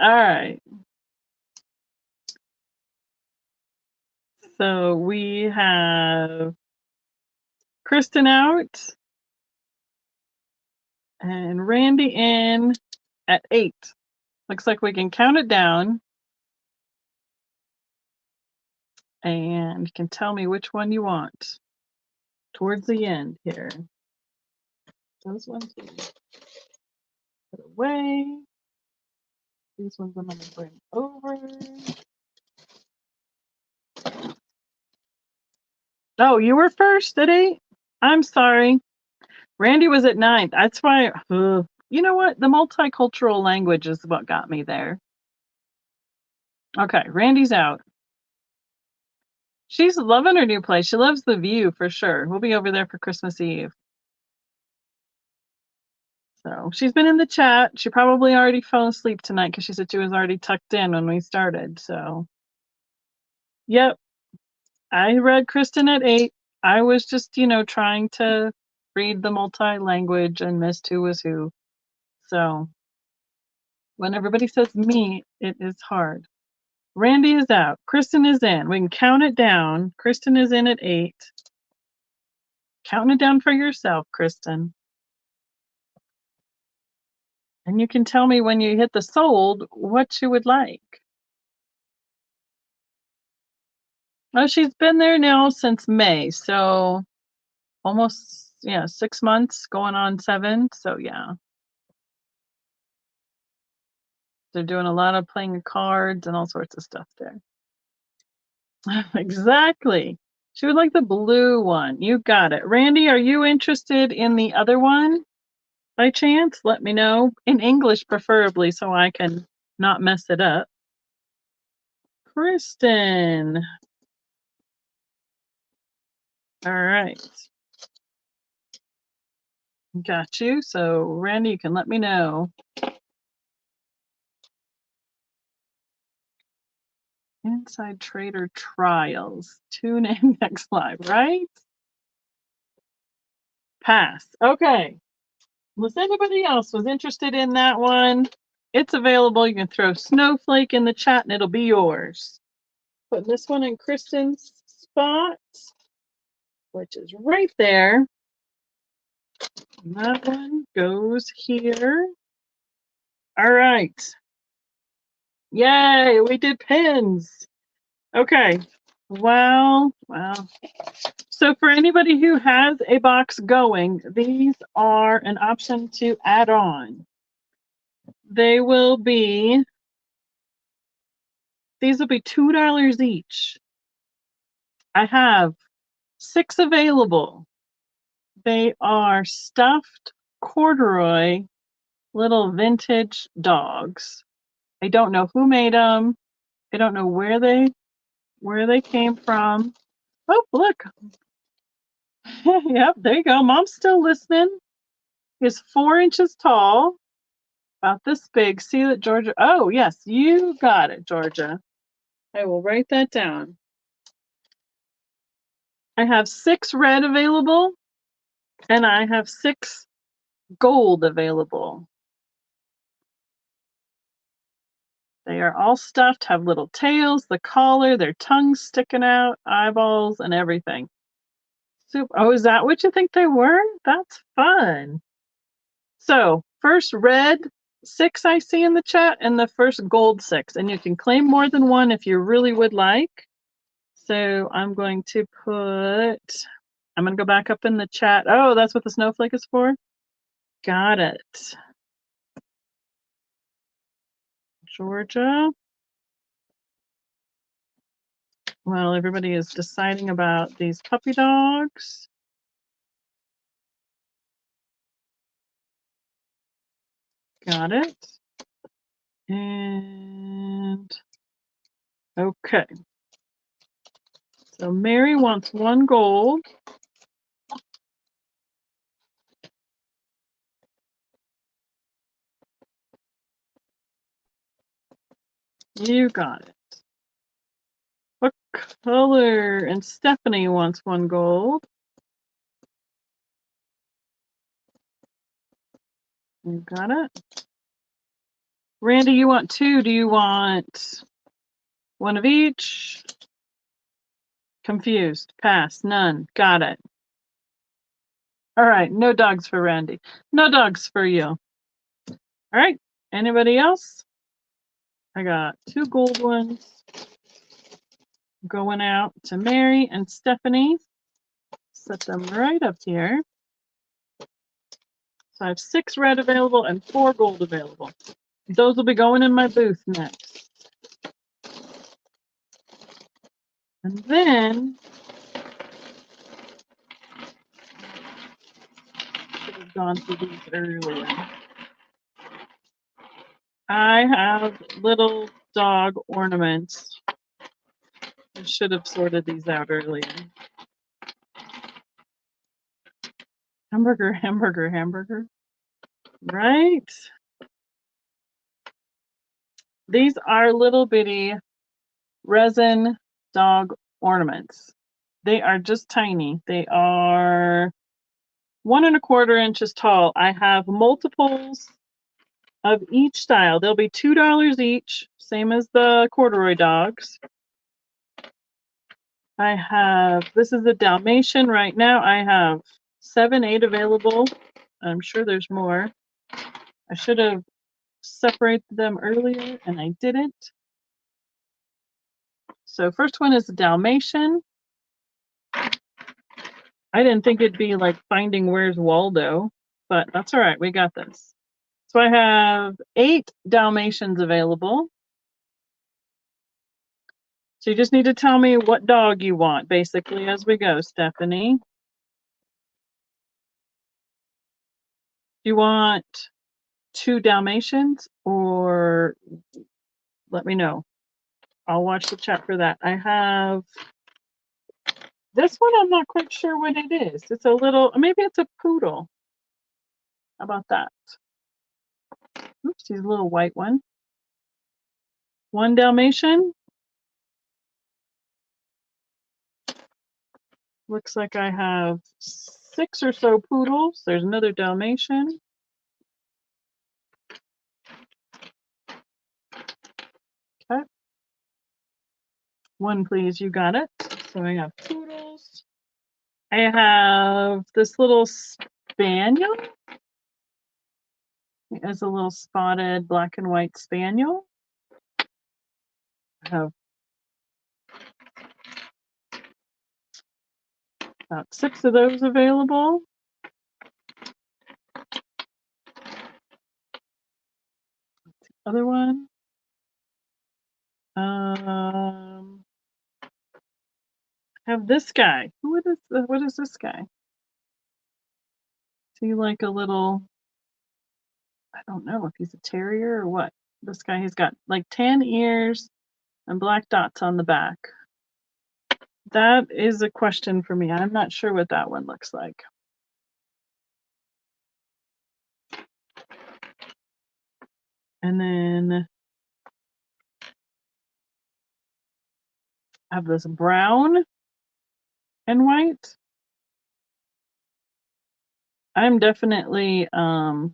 All right, so we have Kristen out and Randy in at 8. Looks like we can count it down. And you can tell me which one you want towards the end here. Those ones we put away. These ones I'm going to bring over. Oh, you were first at 8? I'm sorry. Randy was at 9. That's why, you know what? The multicultural language is what got me there. Okay, Randy's out. She's loving her new place. She loves the view for sure. We'll be over there for Christmas Eve. So she's been in the chat. She probably already fell asleep tonight because she said she was already tucked in when we started. So, yep, I read Kristen at 8. I was just, trying to read the multi-language and missed who was who. So when everybody says me, it is hard. Randy is out. Kristen is in. We can count it down. Kristen is in at 8. Counting it down for yourself, Kristen. And you can tell me when you hit the sold what you would like. Oh, she's been there now since May, so almost 6 months, going on 7. So yeah, they're doing a lot of playing cards and all sorts of stuff there. Exactly. She would like the blue one. You got it. Randy, are you interested in the other one by chance? Let me know in English, preferably, so I can not mess it up. Kristen. All right. Got you. So, Randy, you can let me know. Inside Trader Trials. Tune in next live, right? Pass. Okay. Unless anybody else was interested in that one, it's available. You can throw Snowflake in the chat and it'll be yours. Put this one in Kristen's spot, which is right there. And that one goes here. All right. Yay, we did pins. Okay. Wow. So for anybody who has a box going, these are an option to add on. These will be $2 each. I have 6 available. They are stuffed corduroy little vintage dogs. I don't know who made them. I don't know where they came from. Oh, look. Yep, there you go. Mom's still listening. He's 4 inches tall. About this big. See that, Georgia? Oh, yes, you got it, Georgia. I will write that down. I have 6 red available, and I have 6 gold available. They are all stuffed, have little tails, the collar, their tongues sticking out, eyeballs, and everything. Super. Oh, is that what you think they were? That's fun. So, first red 6 I see in the chat, and the first gold 6. And you can claim more than one if you really would like. So I'm going to go back up in the chat. Oh, that's what the snowflake is for? Got it. Georgia. Well, everybody is deciding about these puppy dogs. Got it. And okay. So Mary wants 1 gold. You got it. What color? And Stephanie wants 1 gold. You got it. Randy, you want 2. Do you want 1 of each? Confused. Pass. None. Got it. All right. No dogs for Randy. No dogs for you. All right. Anybody else? I got 2 gold ones going out to Mary and Stephanie. Set them right up here. So I have 6 red available and 4 gold available. Those will be going in my booth next. And then should have gone through these earlier. I have little dog ornaments. I should have sorted these out earlier. Hamburger, hamburger, hamburger. Right? These are little bitty resin dog ornaments. They are just tiny. They are 1 1/4 inches tall. I have multiples of each style. They'll be $2 each, same as the corduroy dogs. I have, this is a Dalmatian right now. I have 7, 8 available. I'm sure there's more. I should have separated them earlier and I didn't. So first one is a Dalmatian. I didn't think it'd be like finding Where's Waldo, but that's all right. We got this. So I have 8 Dalmatians available. So you just need to tell me what dog you want, basically, as we go, Stephanie. Do you want 2 Dalmatians, or let me know. I'll watch the chat for that. I have this one. I'm not quite sure what it is. It's a little, maybe it's a poodle. How about that? Oops, he's a little white one. 1 Dalmatian. Looks like I have 6 or so poodles. There's another Dalmatian. Okay. 1, please. You got it. So I have poodles. I have this little spaniel. It has a little spotted black and white spaniel. I have about 6 of those available. Other one. I have this guy. What is this guy? Is he like a little, I don't know if he's a terrier or what. This guy, he's got like tan ears and black dots on the back. That is a question for me. I'm not sure what that one looks like. And then I have this brown and white. I'm definitely, that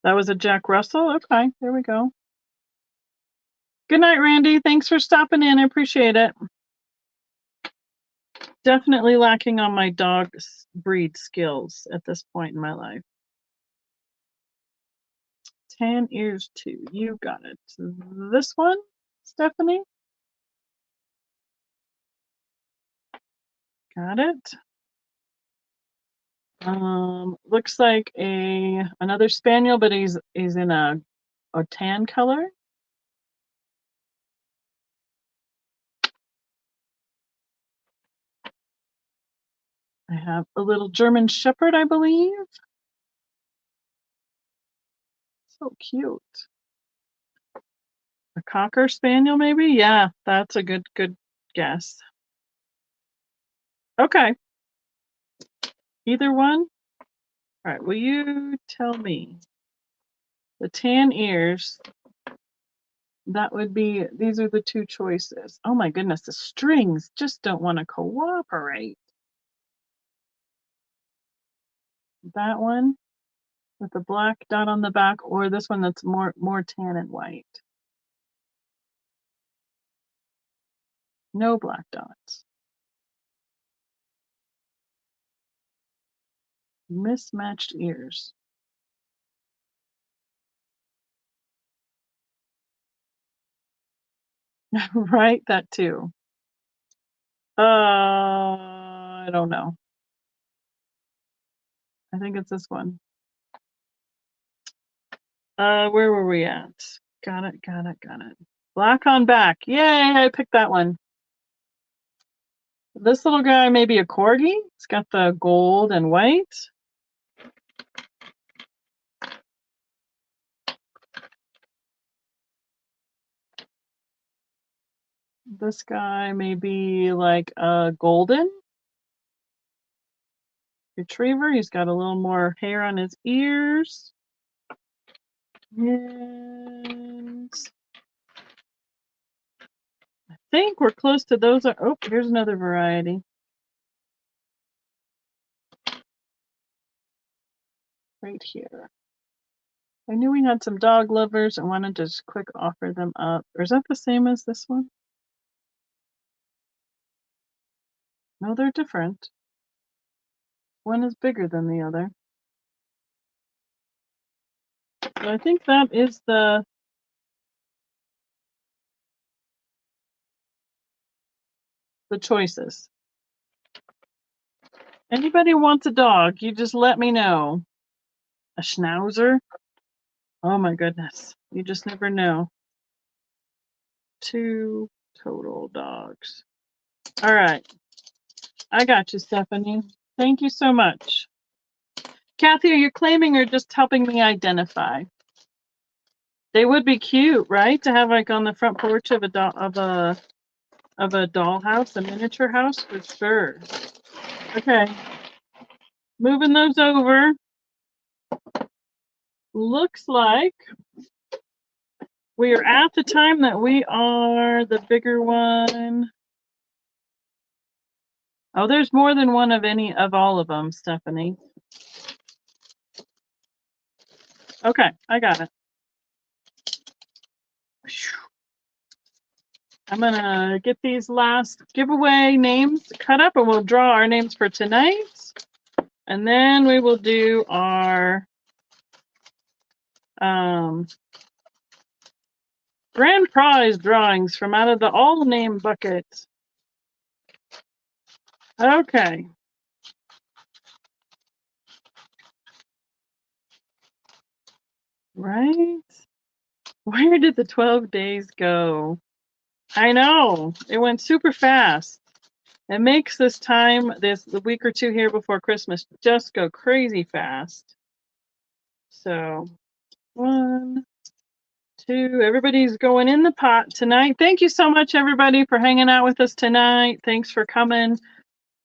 was a Jack Russell. Okay, there we go. Good night, Randy. Thanks for stopping in. I appreciate it. Definitely lacking on my dog breed skills at this point in my life. Tan ears 2. You got it. This one, Stephanie? Got it. Looks like another spaniel, but he's in a tan color. I have a little German Shepherd, I believe. So cute. A Cocker Spaniel, maybe? Yeah, that's a good guess. Okay. Either one? All right, will you tell me? The tan ears, that would be, these are the two choices. Oh my goodness, the strings just don't want to cooperate. That one with the black dot on the back, or this one that's more tan and white. No black dots. Mismatched ears. Right, that too. I don't know. I think it's this one. Where were we at? Got it. Black on back. Yay, I picked that one. This little guy may be a corgi. It's got the gold and white. This guy may be like a golden retriever. He's got a little more hair on his ears. And I think we're close to those. Oh, here's another variety. Right here. I knew we had some dog lovers and wanted to just quick offer them up. Or is that the same as this one? No, they're different. One is bigger than the other. So I think that is the choices. Anybody wants a dog, you just let me know. A schnauzer? Oh my goodness. You just never know. 2 total dogs. All right. I got you, Stephanie. Thank you so much. Kathy, are you claiming or just helping me identify? They would be cute, right? To have like on the front porch of a dollhouse, a miniature house, for sure. Okay. Moving those over. Looks like we are at the time that we are the bigger one. Oh, there's more than one of any of all of them, Stephanie. Okay, I got it. I'm gonna get these last giveaway names cut up and we'll draw our names for tonight. And then we will do our grand prize drawings from out of the all name bucket. Okay. Right? Where did the 12 days go? I know. It went super fast. It makes this time, the week or two here before Christmas, just go crazy fast. So 1, 2, everybody's going in the pot tonight. Thank you so much, everybody, for hanging out with us tonight. Thanks for coming.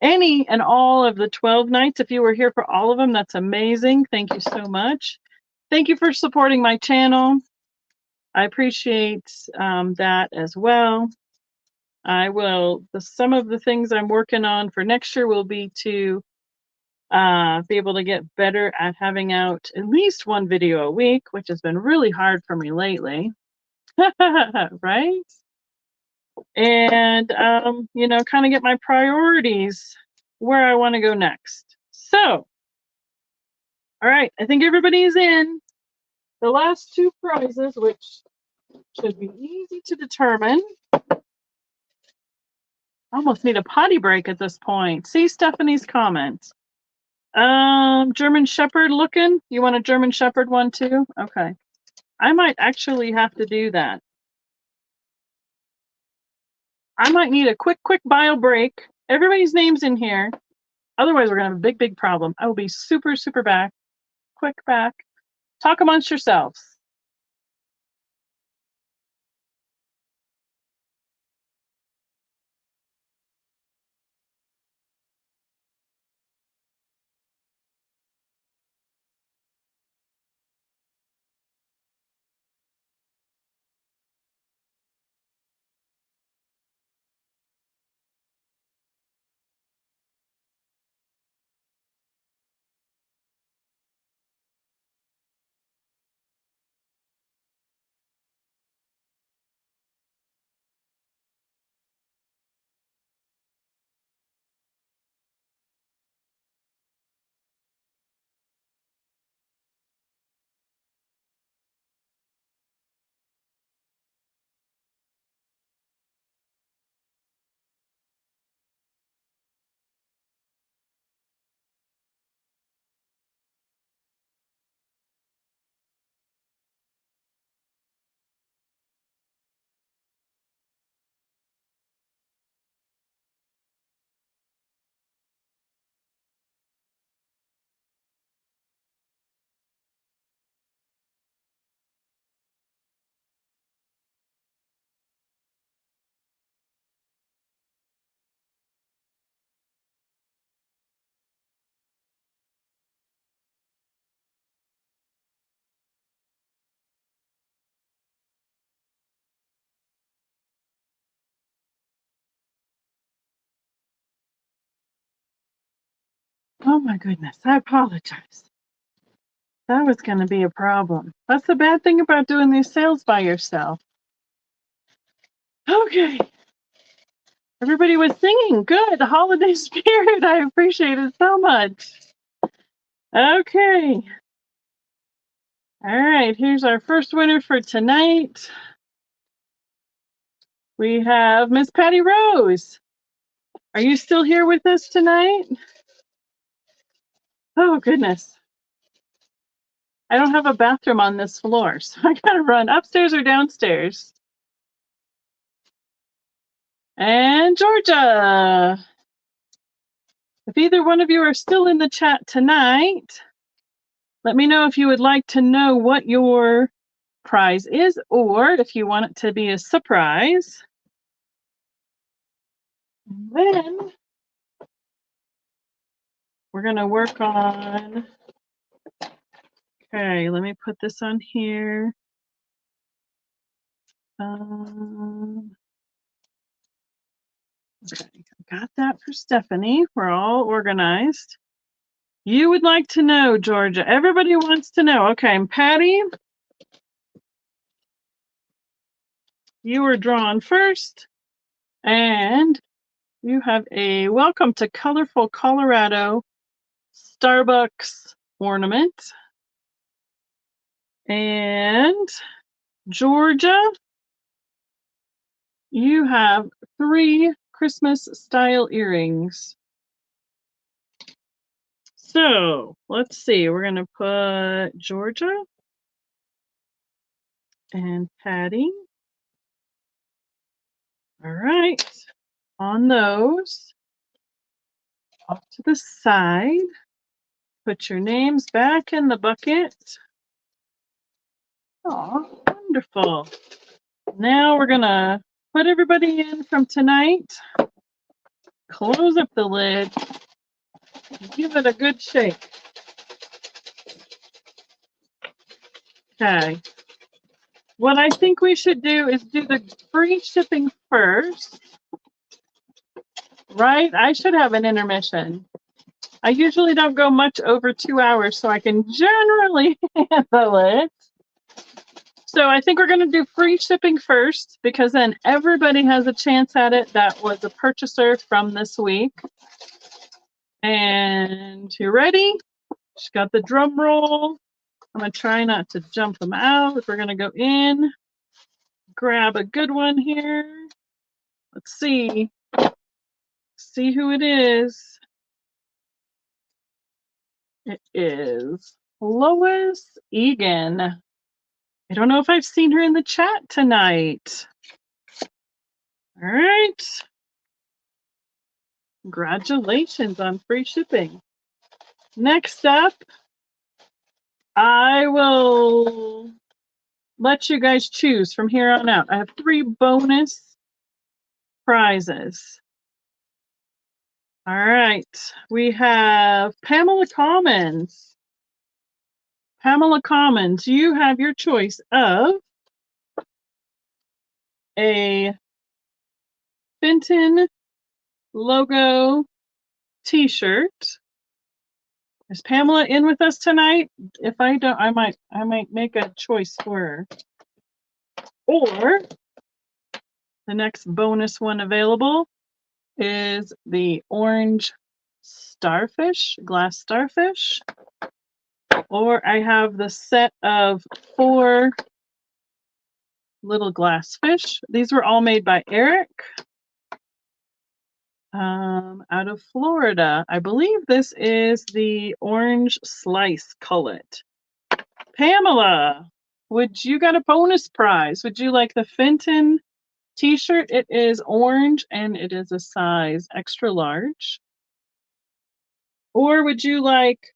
Any and all of the 12 nights, if you were here for all of them, that's amazing. Thank you so much. Thank you for supporting my channel. I appreciate that as well. I will, some of the things I'm working on for next year will be to be able to get better at having out at least one video a week, which has been really hard for me lately. Right? And, you know, kind of get my priorities where I want to go next. So, all right, I think everybody's in. The last two prizes, which should be easy to determine. I almost need a potty break at this point. See Stephanie's comment. German Shepherd looking. You want a German Shepherd one too? Okay. I might actually have to do that. I might need a quick bio break. Everybody's name's in here. Otherwise, we're going to have a big problem. I will be super back. Quick back. Talk amongst yourselves. Oh my goodness, I apologize. That was going to be a problem. That's the bad thing about doing these sales by yourself. Okay. Everybody was singing. Good. The holiday spirit. I appreciate it so much. Okay. All right. Here's our first winner for tonight. We have Miss Patty Rose. Are you still here with us tonight? Oh, goodness. I don't have a bathroom on this floor, so I got to run upstairs or downstairs. And Georgia. If either one of you are still in the chat tonight, let me know if you would like to know what your prize is, or if you want it to be a surprise. And then we're going to work on, okay, let me put this on here. Okay, got that for Stephanie. We're all organized. You would like to know, Georgia. Everybody wants to know. Okay, and Patty, you were drawn first, and you have a Welcome to Colorful Colorado Starbucks ornament. And Georgia, you have 3 Christmas style earrings. So let's see, we're going to put Georgia and Patty. All right, on those, off to the side. Put your names back in the bucket. Oh, wonderful. Now we're going to put everybody in from tonight. Close up the lid. Give it a good shake. Okay. What I think we should do is do the free shipping first, right? I should have an intermission. I usually don't go much over 2 hours, so I can generally handle it. So I think we're going to do free shipping first, because then everybody has a chance at it that was a purchaser from this week. And you ready? Just got the drum roll. I'm going to try not to jump them out. We're going to go in, grab a good one here. Let's see. See who it is. It is Lois Egan. I don't know if I've seen her in the chat tonight. All right. Congratulations on free shipping. Next up, I will let you guys choose from here on out. I have 3 bonus prizes. All right. We have Pamela Commons. Pamela Commons, you have your choice of a Fenton logo t-shirt. Is Pamela in with us tonight? If I don't, I might make a choice for her. Or the next bonus one available is the orange starfish, glass starfish. Or I have the set of 4 little glass fish. These were all made by Eric out of Florida. I believe this is the orange slice cullet. Pamela, you got a bonus prize? Would you like the Fenton t-shirt? It is orange and it is a size extra large. Or would you like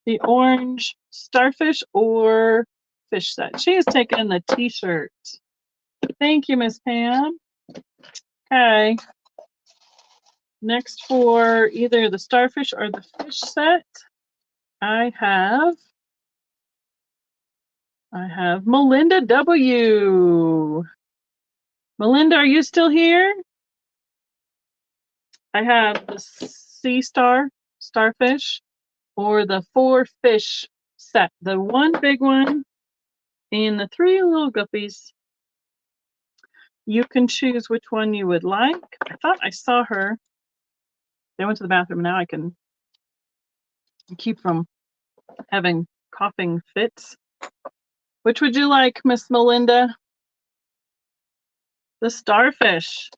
the orange starfish or fish set? She has taken the t-shirt. Thank you, Miss Pam. Okay. Next, for either the starfish or the fish set, I have Melinda W. Melinda, are you still here? I have the sea starfish, or the 4 fish set, the 1 big one and the 3 little guppies. You can choose which one you would like. I thought I saw her. They went to the bathroom. Now I can keep from having coughing fits. Which would you like, Miss Melinda? The starfish.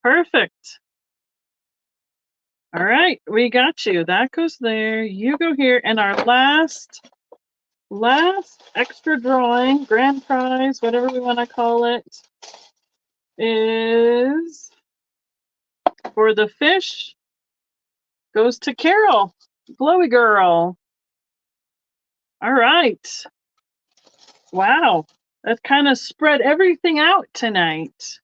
Perfect. All right, we got you. That goes there. You go here. And our last extra drawing, grand prize, whatever we want to call it, is for the fish. Goes to Carol, Glowy Girl. All right. Wow, that kind of spread everything out tonight.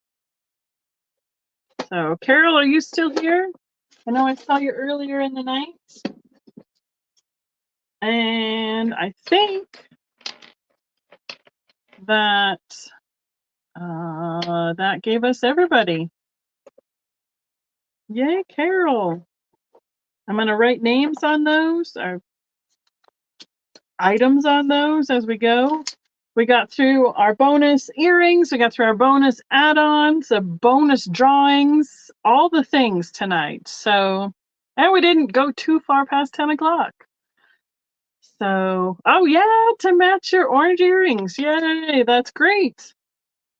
So, Carol, are you still here? I know I saw you earlier in the night. And I think that that gave us everybody. Yay, Carol. I'm going to write names on those, or items on those as we go. We got through our bonus earrings. We got through our bonus add-ons, the bonus drawings, all the things tonight. So, and we didn't go too far past 10 o'clock. So, oh yeah, to match your orange earrings. Yay, that's great.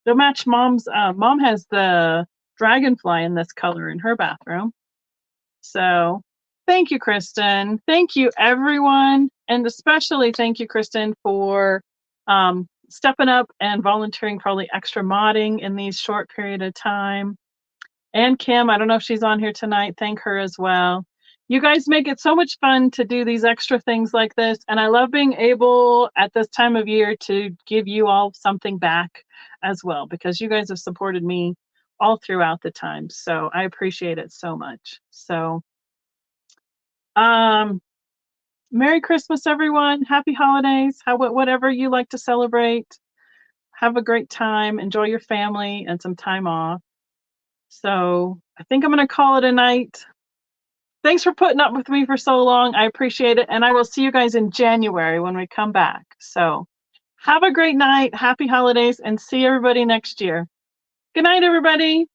They'll match Mom's. Mom has the dragonfly in this color in her bathroom. So thank you, Kristen. Thank you, everyone. And especially thank you, Kristen, for stepping up and volunteering probably extra modding in these short period of time. And Kim, I don't know if she's on here tonight. Thank her as well. You guys make it so much fun to do these extra things like this. And I love being able at this time of year to give you all something back as well, because you guys have supported me all throughout the time. So I appreciate it so much. So Merry Christmas, everyone. Happy holidays. Whatever you like to celebrate. have a great time, enjoy your family and some time off. So I think I'm going to call it a night. Thanks for putting up with me for so long. I appreciate it. And I will see you guys in January when we come back. So have a great night. Happy holidays and see everybody next year. Good night, everybody.